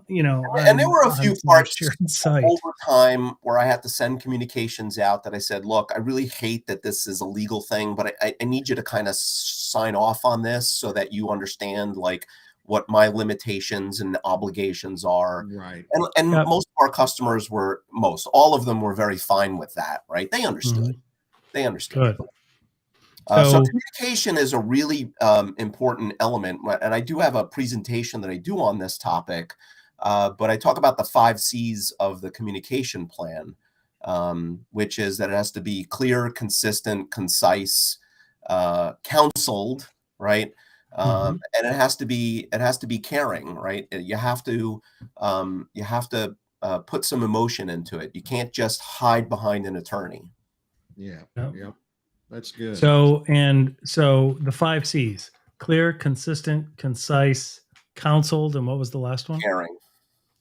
And there were a few parts over time where I had to send communications out that I said, look, I really hate that this is a legal thing, but I need you to kind of sign off on this so that you understand like what my limitations and obligations are. Right. And most of our customers all of them were very fine with that, right? They understood. They understood. Good. So communication is a really important element. And I do have a presentation that I do on this topic, but I talk about the 5 C's of the communication plan, which is that it has to be clear, consistent, concise, counseled, right? And it has to be caring, right? You have to put some emotion into it. You can't just hide behind an attorney. Yeah. Yep. That's good. So the 5 C's: clear, consistent, concise, counseled, and what was the last one?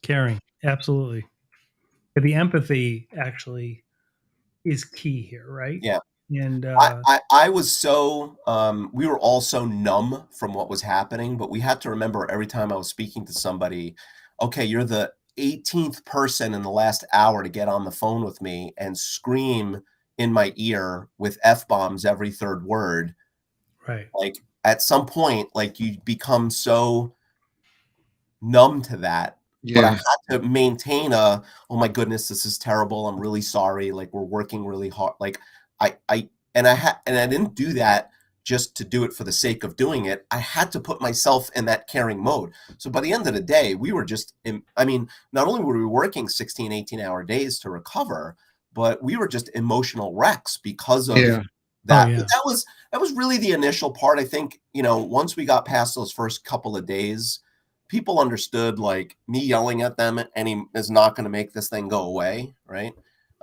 Caring. Absolutely. The empathy actually is key here, right? Yeah. And I was so we were all so numb from what was happening, but we had to remember every time I was speaking to somebody, okay, you're the 18th person in the last hour to get on the phone with me and scream in my ear with F-bombs every third word. Right. Like at some point, like you become so numb to that but I Yeah. had to maintain a, oh my goodness, this is terrible. I'm really sorry. Like, we're working really hard. Like, I didn't do that just to do it for the sake of doing it. I had to put myself in that caring mode. So by the end of the day, we were just, I mean, not only were we working 16, 18-hour days to recover, but we were just emotional wrecks because of Yeah. that. Oh, yeah. But that was really the initial part. I think, you know, once we got past those first couple of days, people understood, like, me yelling at them is not going to make this thing go away, right?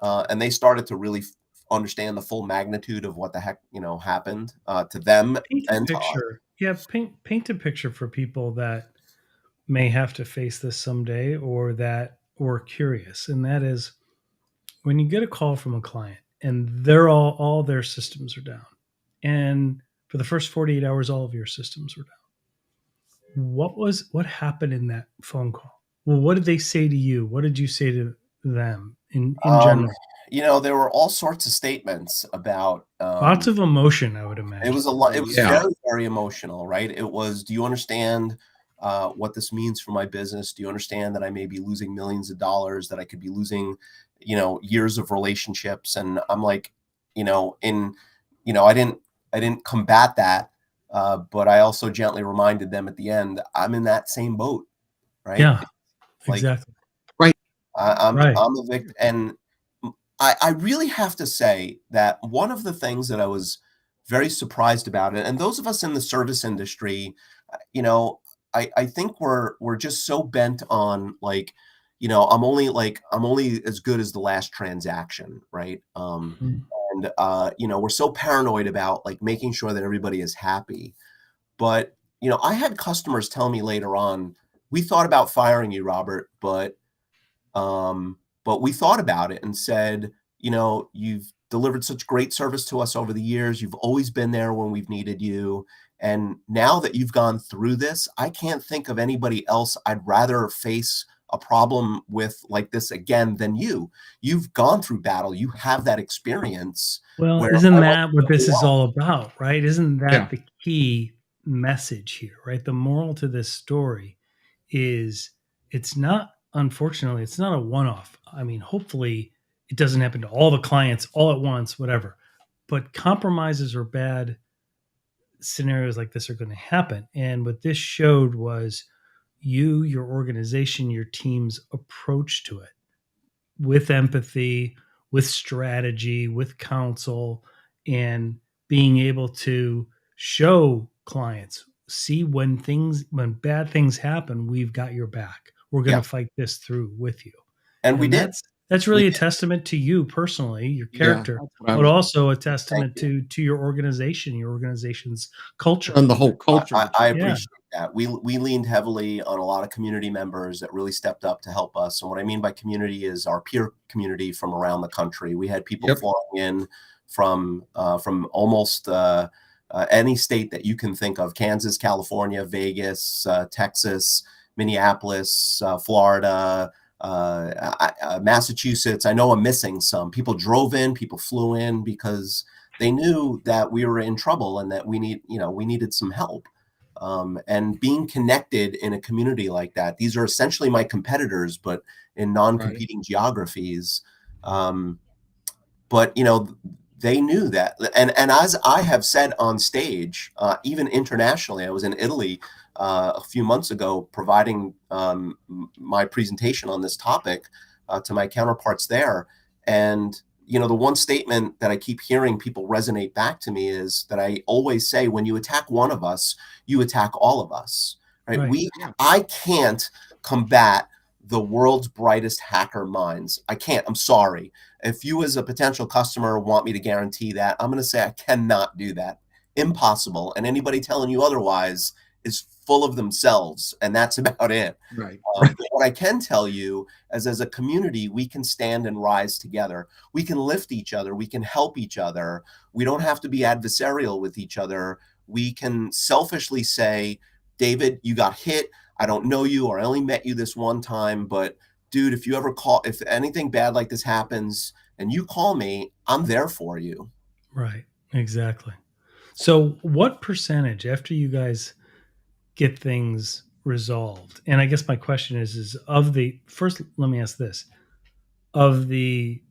And they started to really understand the full magnitude of what the heck, you know, happened to them Paint a and to us. picture. Yeah, paint a picture for people that may have to face this someday, or that were curious. And that is, when you get a call from a client and they're all their systems are down, and for the first 48 hours all of your systems were down, what happened in that phone call? Well, what did they say to you? What did you say to them in general? You know, there were all sorts of statements about Lots of emotion, I would imagine. it was a lot. It was Yeah. very, very emotional, right? It was, do you understand what this means for my business? Do you understand that I may be losing millions of dollars, that I could be losing, you know, years of relationships? And I'm like, you know, I didn't combat that, but I also gently reminded them at the end, I'm in that same boat, right? Yeah, Like, exactly. I'm Right. a victim, and I really have to say that one of the things that I was very surprised about it, and those of us in the service industry, you know, I think we're just so bent on, like, you know, I'm only as good as the last transaction, right? Mhm. And you know, we're so paranoid about, like, making sure that everybody is happy. But, you know, I had customers tell me later on, we thought about firing you, Robert, but we thought about it and said, you know, you've delivered such great service to us over the years. You've always been there when we've needed you. And now that you've gone through this, I can't think of anybody else I'd rather face a problem with like this again than you. You've gone through battle. You have that experience Well, where isn't I want that you what to this move is on. all about, right? Isn't Yeah. that the key message here, right? The moral to this story is, it's not, unfortunately, it's not a one off. I mean, hopefully it doesn't happen to all the clients all at once, whatever. But compromises or bad scenarios like this are going to happen. And what this showed was you, your organization, your team's approach to it, with empathy, with strategy, with counsel, and being able to show clients, see, when bad things happen, we've got your back. We're going Yeah. to fight this through with you. And we And did. that's We really a did. testament to you personally, your Yeah. character, That's what I but was also a Thank testament you. to your organization, your organization's culture. on the whole culture. I Yeah. appreciate that. We leaned heavily on a lot of community members that really stepped up to help us. And what I mean by community is our peer community from around the country. We had people Yep. flying in from almost any state that you can think of: Kansas, California, Vegas, Texas, Minneapolis, Florida, Massachusetts. I know I'm missing some. People drove in, people flew in because they knew that we were in trouble and that we needed some help. And being connected in a community like that, these are essentially my competitors, but in non-competing geographies. But you know, they knew that, and as I have said on stage, even internationally, I was in Italy a few months ago providing my presentation on this topic to my counterparts there, and you know, the one statement that I keep hearing people resonate back to me is that I always say, when you attack one of us, you attack all of us, right? Right. I can't combat the world's brightest hacker minds. I can't. I'm sorry. If you as a potential customer want me to guarantee that, I'm going to say I cannot do that. Impossible. And anybody telling you otherwise is full of themselves, and that's about it. Right. But what I can tell you is, as a community, we can stand and rise together. We can lift each other. We can help each other. We don't have to be adversarial with each other. We can selfishly say, David, you got hit. I don't know you, or I only met you this one time, but dude, if anything bad like this happens and you call me, I'm there for you. Right. Exactly. So what percentage, after you guys get things resolved? And I guess my question is of the first, let me ask this: of the,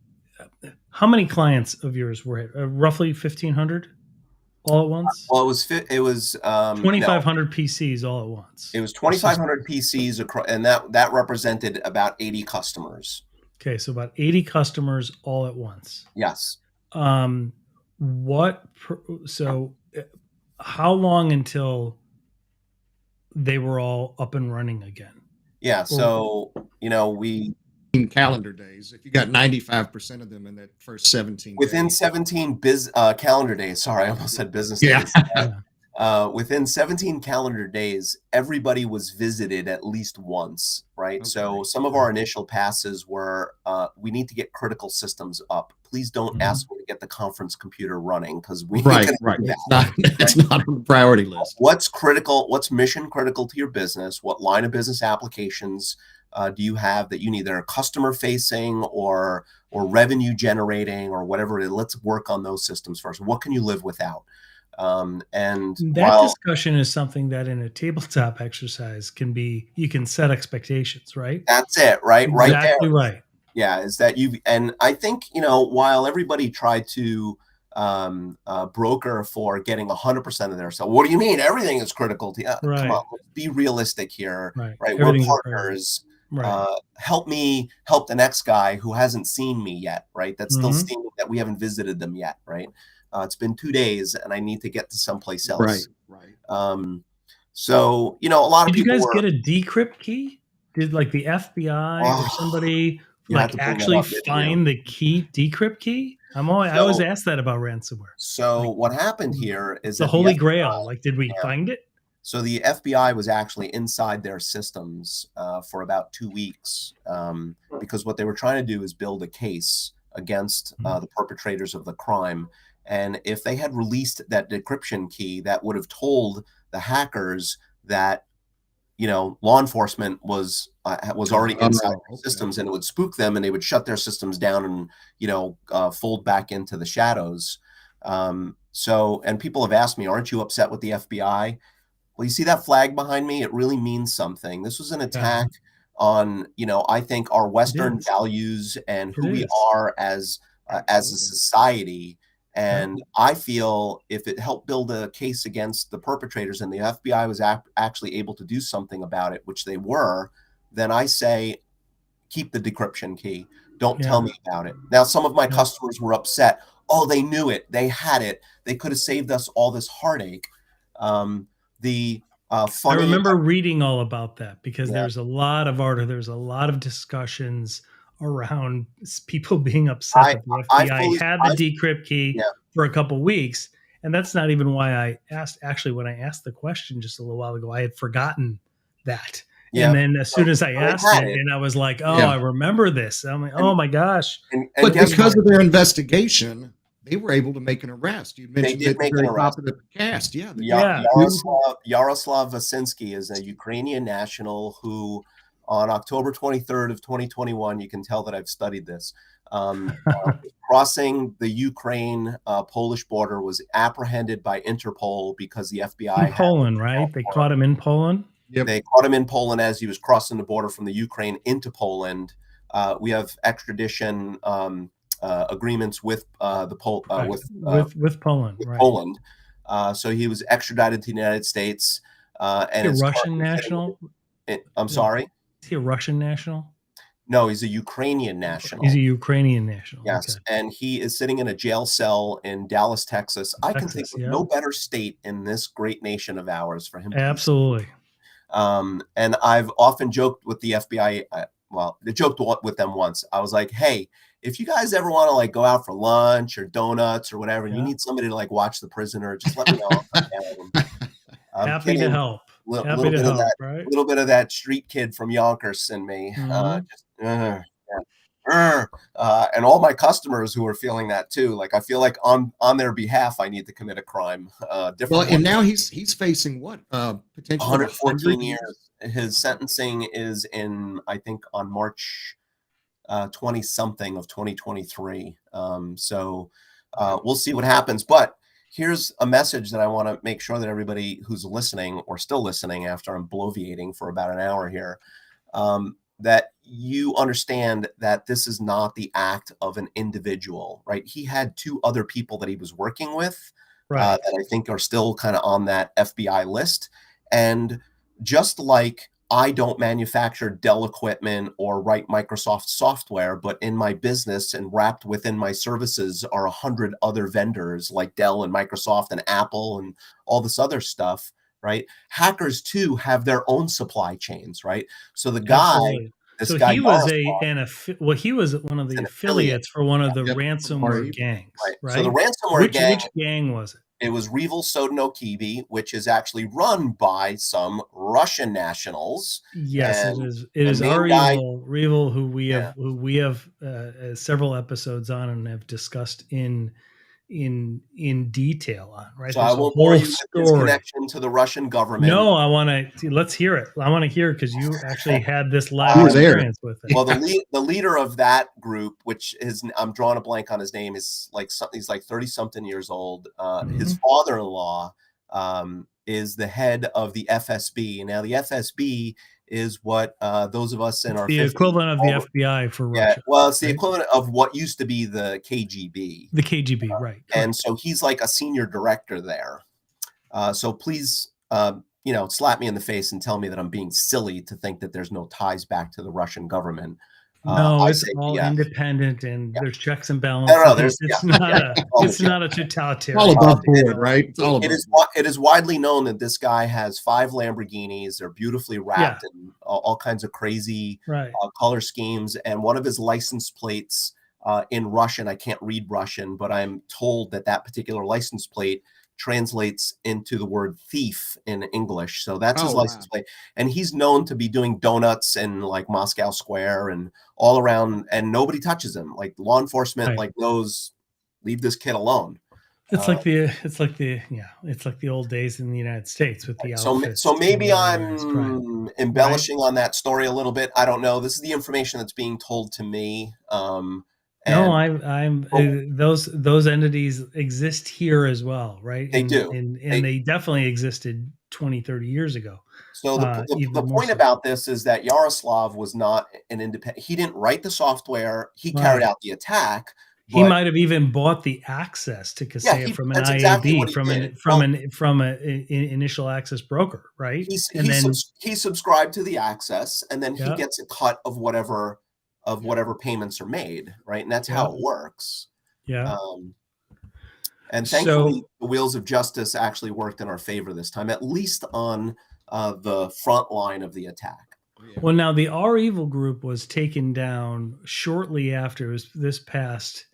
how many clients of yours were hit? Roughly 1,500 all at once. Well, it was 2,500 PCs all at once. It was 2,500 PCs across, and that represented about 80 customers. Okay, so about 80 customers all at once. Yes. So how long until they were all up and running again? Yeah. So, we calendar days. If you got 95% of them in that first 17 within days. 17 calendar days. Sorry, I almost said business days. Within 17 calendar days, everybody was visited at least once, right? Okay. So some of our initial passes were, we need to get critical systems up. Please don't ask me to get the conference computer running, because we right. It's not on the priority list. What's critical? What's mission critical to your business? What line of business applications do you have that you need? They're customer facing or revenue generating or whatever it is. Let's work on those systems first. What can you live without? And that discussion is something that in a tabletop exercise you can set expectations, right? That's it, right? Exactly right there. Right. Yeah, is that and I think, while everybody tried to broker for getting 100% of their stuff, what do you mean everything is critical to you? Right. Come on, let's be realistic here, right? We're partners. Right. Help the next guy who hasn't seen me yet, right? That's still seeing that we haven't visited them yet, right? It's been 2 days and I need to get to someplace else. Right. So, a lot of people. Did you guys get a decrypt key? Did like the FBI or somebody actually find the key, decrypt key? I always ask that about ransomware. So what happened here is the Holy Grail. Did we find it? So the FBI was actually inside their systems for about 2 weeks because what they were trying to do is build a case against the perpetrators of the crime. And if they had released that decryption key, that would have told the hackers that, law enforcement was already inside their systems, and it would spook them, and they would shut their systems down and, fold back into the shadows. And people have asked me, aren't you upset with the FBI? Well, you see that flag behind me? It really means something. This was an attack on, I think our Western values and who we are as a society. And I feel if it helped build a case against the perpetrators and the FBI was actually able to do something about it, which they were, then I say, keep the decryption key. Don't tell me about it. Now, some of my customers were upset. Oh, they knew it. They had it. They could have saved us all this heartache. I remember reading all about that because there's a lot of there's a lot of discussions around people being upset that the FBI had the decrypt key for a couple of weeks. And that's not even why I asked. Actually, when I asked the question just a little while ago, I had forgotten that. Yeah. And then as soon as I asked it, and I was like, oh, I remember this. I'm like, oh my gosh. But because of their investigation, they were able to make an arrest. You mentioned that very top of the cast. Yaroslav Vasinski is a Ukrainian national who on October 23rd of 2021, you can tell that I've studied this, crossing the Ukraine Polish border, was apprehended by Interpol because the FBI in Poland, right? They caught him in Poland. Yep. They caught him in Poland as he was crossing the border from the Ukraine into Poland. We have extradition agreements with Poland. With Poland. So he was extradited to the United States. And a Russian national. I'm sorry. Is he a Russian national? No, he's a Ukrainian national. He's a Ukrainian national. Yes, okay. And he is sitting in a jail cell in Dallas, Texas. I can think of no better state in this great nation of ours for him. Absolutely. And I've often joked with the FBI. I joked with them once. I was like, hey, if you guys ever want to go out for lunch or donuts or whatever, and you need somebody to watch the prisoner, just let me know. Happy to help. Little bit of that street kid from Yonkers in me. And all my customers who are feeling that too. I feel like on their behalf, I need to commit a crime. And now he's facing what? Potentially 114 years. His sentencing is in, I think, on March 20-something of 2023. So we'll see what happens. But here's a message that I want to make sure that everybody who's listening or still listening after I'm bloviating for about an hour here, that you understand that this is not the act of an individual, right? He had 2 other people that he was working with that I think are still kind of on that FBI list. And just like I don't manufacture Dell equipment or write Microsoft software, but in my business and wrapped within my services are 100 other vendors like Dell and Microsoft and Apple and all this other stuff, right? Hackers too have their own supply chains, right? So the guy, Absolutely. this So guy, he was he was one of the an affiliates for one of the Yep. ransomware gangs, right? right? So the ransomware gang, which gang was it? it was Revel Sodinokibi, which is actually run by some Russian nationals. Yes, And it is. It is main our guy- Revel, who we have several episodes on and have discussed in detail on. Right. So There's I a won't bore you whole with his connection to the Russian government. No, I want to let's hear it. I want to hear it because you actually had this live You were there. experience with it. Well, the leader of that group, which is, I'm drawing a blank on his name, is like he's like 30 something years old. His father-in-law is the head of the FSB. Now the FSB is what those of us in our the 50s equivalent of the FBI for yeah, Russia. well, it's the right? equivalent of what used to be the KGB. The KGB, right? And so he's like a senior director there. So please, slap me in the face and tell me that I'm being silly to think that there's no ties back to the Russian government. No, it's all independent, and there's checks and balances. No, there's it's not a totalitarian. All above board, right? It's all above it is widely known that this guy has 5 Lamborghinis. They're beautifully wrapped in all kinds of crazy color schemes, and one of his license plates in Russian, I can't read Russian, but I'm told that particular license plate translates into the word thief in English. So that's his license plate. And he's known to be doing donuts in like Moscow Square and all around, and nobody touches him. Like law enforcement knows, leave this kid alone. It's like the old days in the United States with the outfits. So maybe I'm embellishing on that story a little bit. I don't know. This is the information that's being told to me. Those entities exist here as well, right? They do. And they definitely existed 20, 30 years ago. So the point about this is that Yaroslav was not an independent. He didn't write the software. He carried out the attack. He might have even bought the access to Kaseya from an IAB, from an initial access broker, right? He subscribed to the access, and then he gets a cut of whatever payments are made, right? And that's how it works. Yeah. And thankfully, the wheels of justice actually worked in our favor this time, at least on the front line of the attack. Well, now the R Evil group was taken down shortly after. It was this past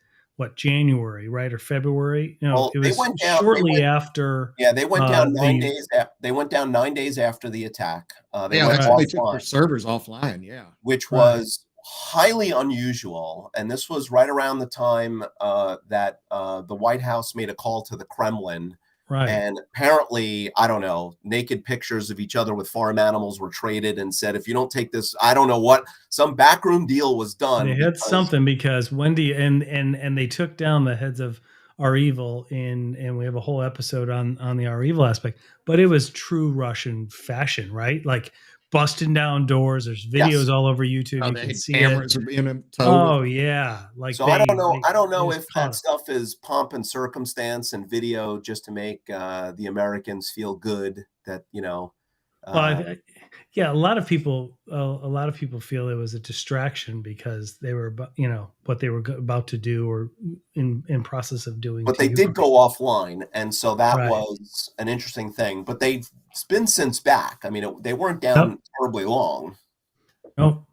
January, right, or February? No, it was shortly after. Yeah, they went down 9 days. They went down 9 days after the attack. They took their servers offline. Yeah, which was highly unusual, and this was right around the time that the White House made a call to the Kremlin. Right. And apparently, I don't know, naked pictures of each other with farm animals were traded and said, if you don't take this, I don't know what, some backroom deal was done. They had something because Wendy and they took down the heads of R Evil and we have a whole episode on the R Evil aspect, but it was true Russian fashion, right? Like busting down doors. There's videos all over YouTube. You can see cameras in them. Oh yeah, like so. I don't know if that stuff is pomp and circumstance and video just to make the Americans feel good that a lot of people feel it was a distraction because they were what they were about to do or in process of doing. But they did go offline, and so that was an interesting thing. But they've been since back. I mean, they weren't down terribly long. No,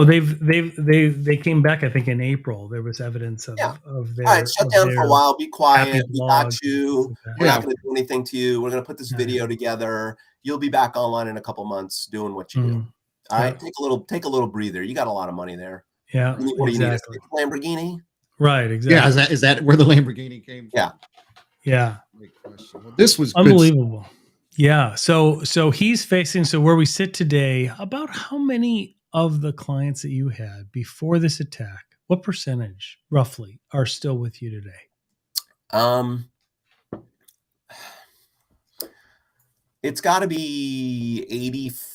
they came back. I think in April there was evidence of their. All right, shut down for a while. Be quiet. We got you. We're not going to do anything to you. We're going to put this video together. You'll be back online in a couple months doing what you do. All right, take a little breather. You got a lot of money there. Yeah, what do you need? A Lamborghini? Right, exactly. Yeah, is that where the Lamborghini came from? Yeah. Well, this was unbelievable. Yeah. So he's facing. So where we sit today, about how many of the clients that you had before this attack, what percentage roughly are still with you today? It's got to be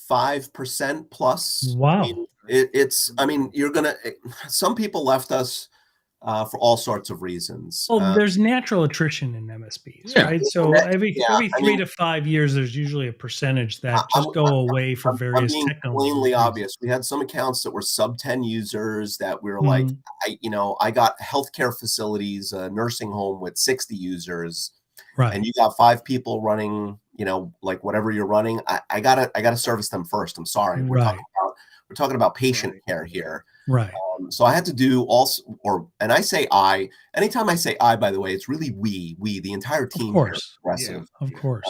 85% plus. Wow. I mean, I mean, some people left us for all sorts of reasons. Well, there's natural attrition in MSPs, Yeah. right? So every 3 to 5 years, there's usually a percentage that just go away for I'm various being technical plainly reasons. obvious. We had some accounts that were sub 10 users that we were like, Mhm. I got healthcare facilities, a nursing home with 60 users, Right. and you got 5 people running, like whatever you're running. I gotta service them first. I'm sorry. We're talking about patient care here. Right. So I had to do and I say anytime I say by the way, it's really we, the entire team Of here course. is aggressive. Of course.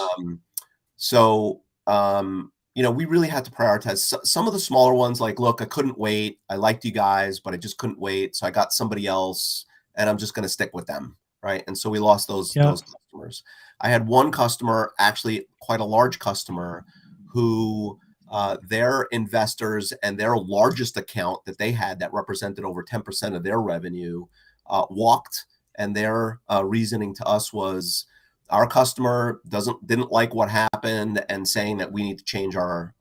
We really had to prioritize some of the smaller ones. Like, look, I couldn't wait. I liked you guys, but I just couldn't wait. So I got somebody else and I'm just going to stick with them. Right. And so we lost those customers. I had one customer, actually quite a large customer, who their investors and their largest account that they had that represented over 10% of their revenue walked. And their reasoning to us was, our customer didn't like what happened and saying that we need to change our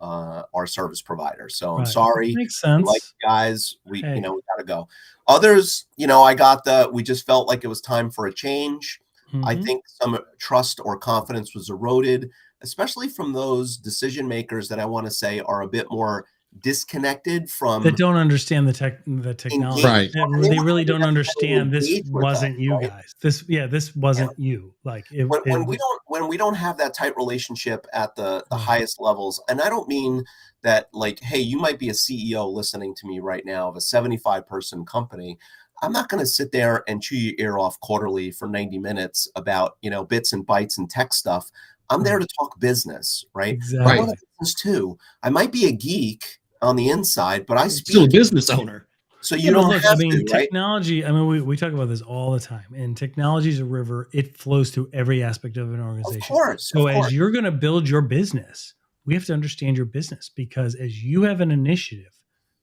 service provider. So I'm sorry. Makes sense. Like, guys, we gotta go. Others, we just felt like it was time for a change. Mm-hmm. I think some trust or confidence was eroded, especially from those decision makers that I want to say are a bit more disconnected from, that don't understand the technology. Right. They really don't understand this wasn't you right? guys. This wasn't you. Like when we don't have that tight relationship at the highest levels. And I don't mean that, like, hey, you might be a CEO listening to me right now of a 75-person company. I'm not going to sit there and chew your ear off quarterly for 90 minutes about, bits and bytes and tech stuff. I'm there to talk business, right? Exactly. I'm a business too. I might be a geek on the inside, but I speak. Still a business owner. So you don't have to, right? Technology, we talk about this all the time, and technology is a river. It flows through every aspect of an organization. Of course. So as you're going to build your business, we have to understand your business, because as you have an initiative,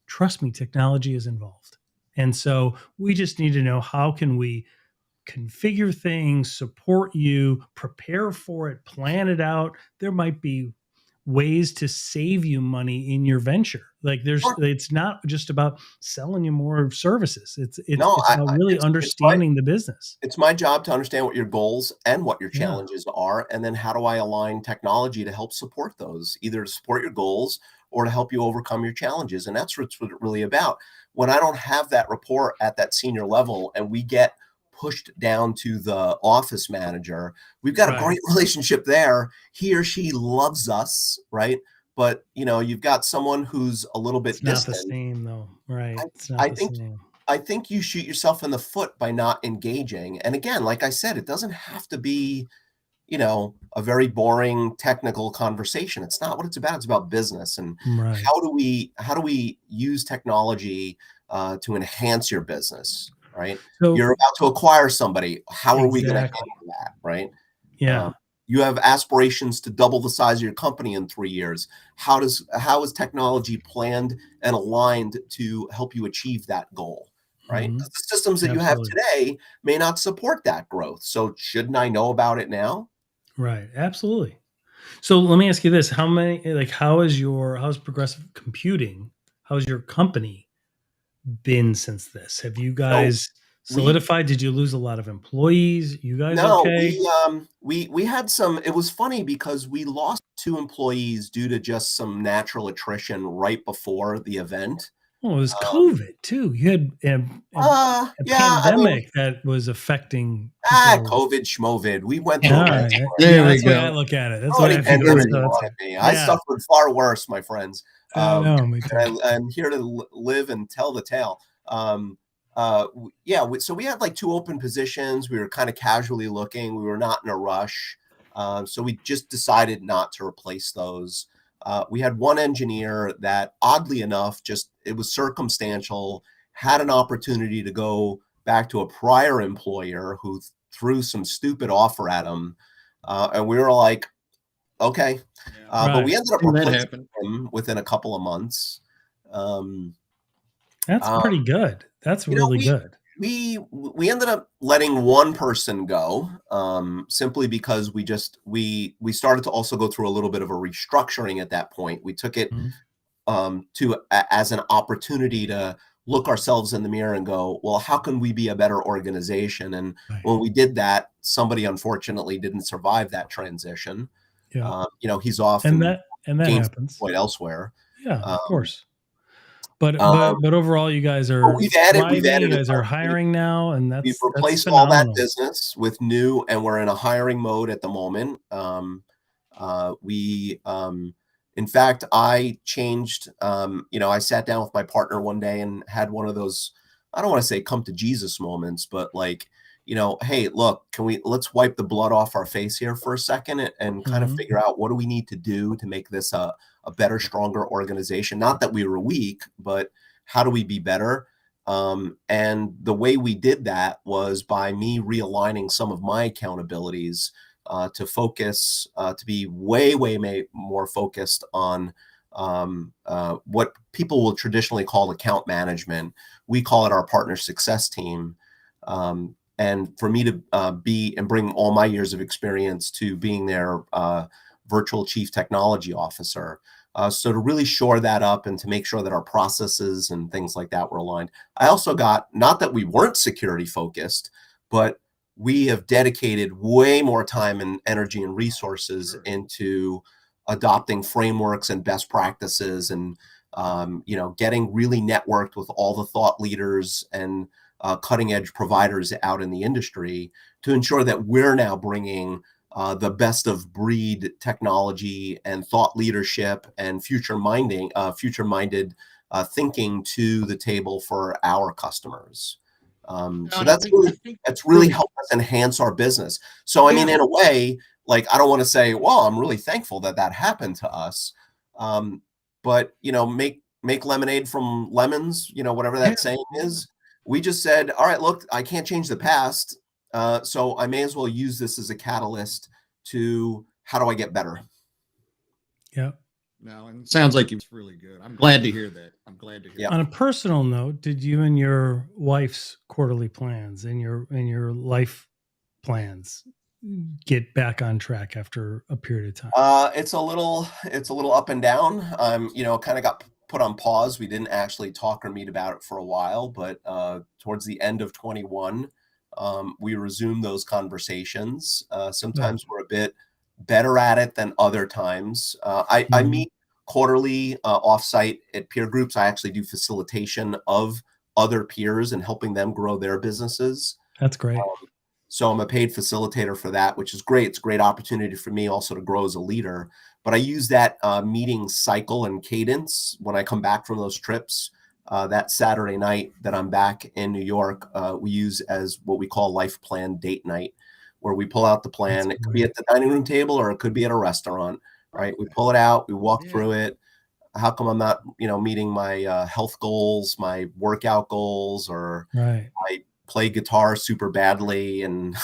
trust me, technology is involved. And so we just need to know, how can we configure things, support you, prepare for it, plan it out. There might be ways to save you money in your venture. Like it's not just about selling you more services. It's about really understanding the business. It's my job to understand what your goals and what your challenges are. And then how do I align technology to help support those, either to support your goals or to help you overcome your challenges. And that's what it's really about. When I don't have that rapport at that senior level and we get pushed down to the office manager, we've got a great relationship there. He or she loves us, right? But you've got someone who's a little bit distant. Not the same, though, right? I think you shoot yourself in the foot by not engaging. And again, like I said, it doesn't have to be, a very boring technical conversation. It's not what it's about. It's about business. And how do we use technology to enhance your business? Right. So you're about to acquire somebody. How are we going to handle that? Right. Yeah. You have aspirations to double the size of your company in 3 years. How is technology planned and aligned to help you achieve that goal? Right. The systems that you have today may not support that growth. So shouldn't I know about it now? Right. Absolutely. So let me ask you this. How's Progressive Computing? How's your company been since this? Have you guys solidified? Did you lose a lot of employees? You guys okay? We had some. It was funny because we lost 2 employees due to just some natural attrition right before the event. Oh, it was COVID too. You had a pandemic that was affecting COVID, schmovid. We went through it. That's the way I look at it. That's what I feel. I suffered far worse, my friends. Me too. I'm here to live and tell the tale. So we had like 2 open positions. We were kind of casually looking. We were not in a rush. So we just decided not to replace those. We had one engineer that, oddly enough, it was circumstantial, had an opportunity to go back to a prior employer who threw some stupid offer at him. And we were like, okay. But we ended up replacing him within a couple of months. That's pretty good. That's really good. We ended up letting one person go, simply because we started to also go through a little bit of a restructuring at that point. We took it as an opportunity to look ourselves in the mirror and go, well, how can we be a better organization? And when we did that, somebody unfortunately didn't survive that transition. Yeah. He's off and that happens elsewhere. Yeah, of course. But overall, you guys are we've added. You guys are hiring now, and we've replaced all that business with new, and we're in a hiring mode at the moment. In fact, I changed. I sat down with my partner one day and had one of those, I don't want to say come to Jesus moments, but like, hey, look, let's wipe the blood off our face here for a second and kind of figure out what do we need to do to make this a better, stronger organization. Not that we were weak, but how do we be better? And the way we did that was by me realigning some of my accountabilities to focus, to be way more focused on what people will traditionally call account management. We call it our partner success team. And for me to be and bring all my years of experience to being their virtual chief technology officer. So to really shore that up and to make sure that our processes and things like that were aligned. I also got, not that we weren't security focused, but we have dedicated way more time and energy and resources into adopting frameworks and best practices and, getting really networked with all the thought leaders and cutting edge providers out in the industry to ensure that we're now bringing the best of breed technology and thought leadership and future-minded thinking to the table for our customers. So that's really helped us enhance our business. So, I mean, in a way, like, I don't want to say, well, I'm really thankful that happened to us. But, make lemonade from lemons, whatever that saying is. We just said, all right, look, I can't change the past. So I may as well use this as a catalyst to how do I get better? Yeah. No, and it sounds like it's really good. I'm glad to hear that. Yeah. On a personal note, did you and your wife's quarterly plans and your life plans get back on track after a period of time? It's a little up and down. Kind of got put on pause. We didn't actually talk or meet about it for a while, but towards the end of 21, we resumed those conversations. Sometimes we're a bit better at it than other times. I meet quarterly offsite at peer groups. I actually do facilitation of other peers and helping them grow their businesses. That's great. So I'm a paid facilitator for that, which is great. It's a great opportunity for me also to grow as a leader. But I use that meeting cycle and cadence when I come back from those trips. That Saturday night that I'm back in New York, we use as what we call life plan date night, where we pull out the plan. It could be at the dining room table or it could be at a restaurant, right? We pull it out, we walk through it. How come I'm not, meeting my health goals, my workout goals, or I play guitar super badly and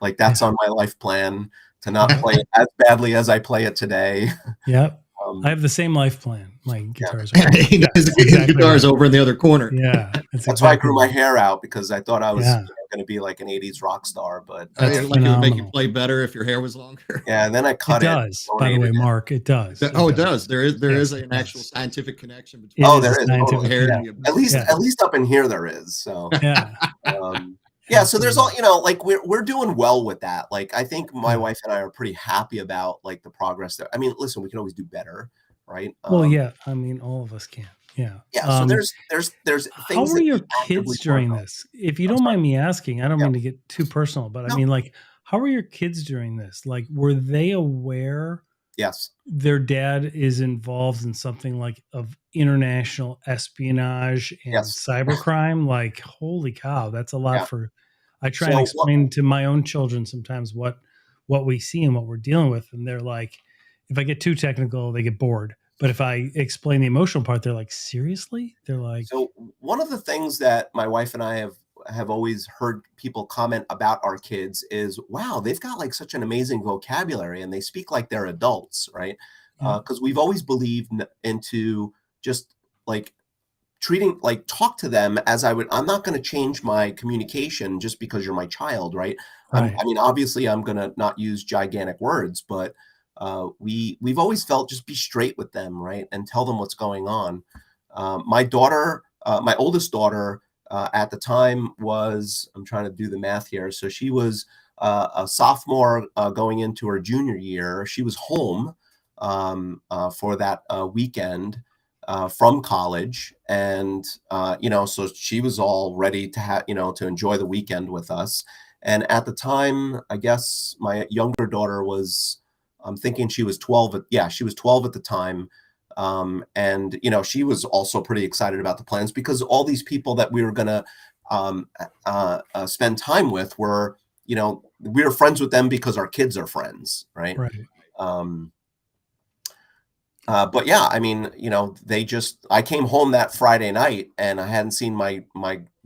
like that's on my life plan to not play it as badly as I play it today. Yep. I have the same life plan. My guitar's guitar's over in the other corner. Yeah. That's why I grew my hair out, because I thought I was going to be like an 80s rock star, but like it would make you play better if your hair was longer. Yeah, and then I cut it. It does, by the way, Mark. It does. It does. There is an actual scientific connection between there is hair. Yeah. At least up in here there is. So yeah. So there's all, like we're doing well with that. Like I think my wife and I are pretty happy about like the progress there. I mean, listen, we can always do better, right? Well, yeah. I mean, all of us can. Yeah. Yeah. So there's things. How were your kids during this? If you don't mind me asking, I don't mean to get too personal, but I mean, like, how were your kids during this? Like, were they aware? Yes. Their dad is involved in something like of international espionage and cybercrime. Like, holy cow, that's a lot for. I try and explain to my own children sometimes what we see and what we're dealing with, and they're like, if I get too technical, they get bored. But if I explain the emotional part, they're like, seriously? They're like. So one of the things that my wife and I have always heard people comment about our kids is, wow, they've got like such an amazing vocabulary and they speak like they're adults, right? Because we've always believed into just like talk to them as I would. I'm not going to change my communication just because you're my child, right? Right. I mean, obviously, I'm going to not use gigantic words, but we've always felt just be straight with them, right, and tell them what's going on. My daughter, my oldest daughter, at the time was, I'm trying to do the math here, so she was a sophomore going into her junior year. She was home for that weekend from college, and so she was all ready to have to enjoy the weekend with us. And at the time, I guess my younger daughter was, I'm thinking she was 12. She was 12 at the time. And she was also pretty excited about the plans, because all these people that we were going to spend time with were, we were friends with them because our kids are friends, right? But yeah, I mean, I came home that Friday night, and I hadn't seen my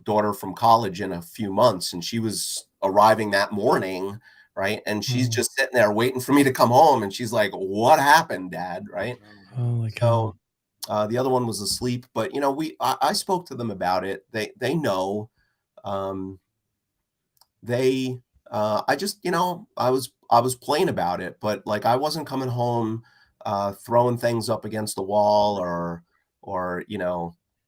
daughter from college in a few months, and she was arriving that morning, right? And she's just sitting there waiting for me to come home, and she's like, "What happened, Dad?" Right? So the other one was asleep, but I spoke to them about it. They know. I just I was plain about it, but like I wasn't coming home throwing things up against the wall or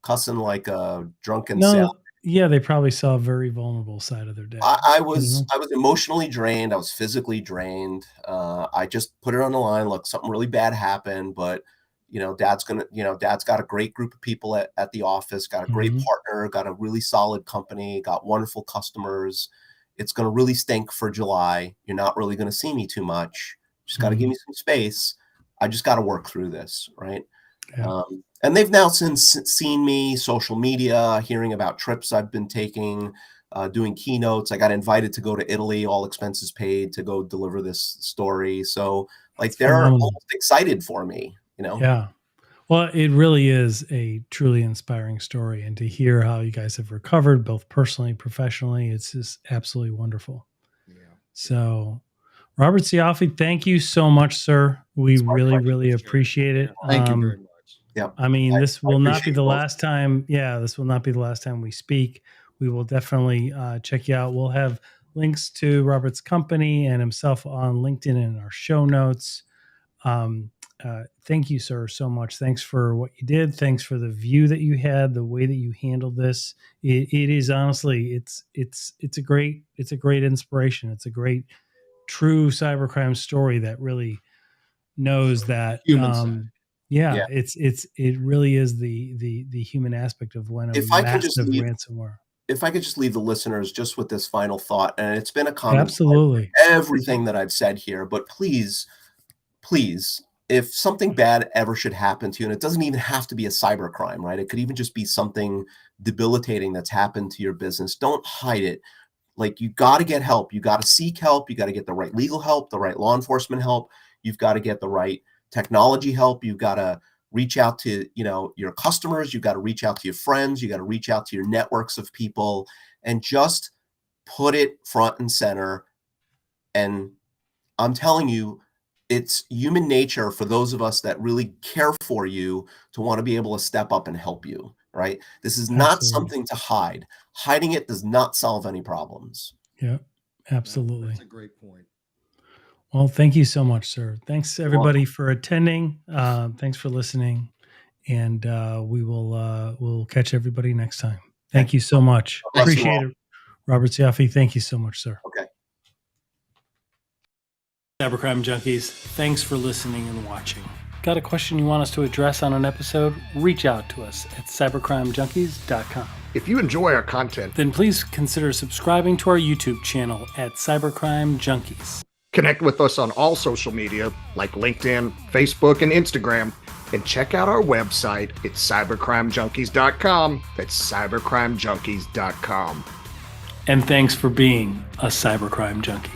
cussing like a drunken sailor. Yeah, they probably saw a very vulnerable side of their dad. I was emotionally drained. I was physically drained. I just put it on the line. Look, something really bad happened, but Dad's got a great group of people at the office, got a great partner, got a really solid company, got wonderful customers. It's going to really stink for July. You're not really going to see me too much. Just got to give me some space. I just got to work through this, right? Yeah. And they've now since seen me, social media, hearing about trips I've been taking, doing keynotes. I got invited to go to Italy, all expenses paid, to go deliver this story. So like they're almost excited for me, Yeah. Well, it really is a truly inspiring story. And to hear how you guys have recovered, both personally, professionally, it's just absolutely wonderful. Yeah. So Robert Cioffi, thank you so much, sir. We really appreciate it. Thank you very much. Yeah. I mean, this will not be the last time. Yeah, this will not be the last time we speak. We will definitely check you out. We'll have links to Robert's company and himself on LinkedIn in our show notes. Thank you, sir, so much. Thanks for what you did. Thanks for the view that you had, the way that you handled this. It is honestly, it's a great inspiration. It's a great true cybercrime story that really knows that it really is the human aspect of when a massive ransomware. If I could just leave the listeners just with this final thought, and it's been a common absolutely everything that I've said here, but please, if something bad ever should happen to you, and it doesn't even have to be a cybercrime, right? It could even just be something debilitating that's happened to your business. Don't hide it. Like, you got to get help. You got to seek help. You got to get the right legal help, the right law enforcement help. You've got to get the right technology help. You've got to reach out to, your customers. You've got to reach out to your friends. You got to reach out to your networks of people, and just put it front and center. And I'm telling you, it's human nature for those of us that really care for you to want to be able to step up and help you, right? This is not something to hide. Hiding it does not solve any problems. Yeah, absolutely. That's a great point. Well, thank you so much, sir. Thanks everybody for attending. Thanks for listening. And we'll catch everybody next time. Thank you so much. Appreciate it. Robert Cioffi, thank you so much, sir. Okay. Cybercrime Junkies, thanks for listening and watching. Got a question you want us to address on an episode? Reach out to us at cybercrimejunkies.com. If you enjoy our content, then please consider subscribing to our YouTube channel at Cybercrime Junkies. Connect with us on all social media like LinkedIn, Facebook, and Instagram, and check out our website at cybercrimejunkies.com. That's cybercrimejunkies.com. And thanks for being a Cybercrime Junkie.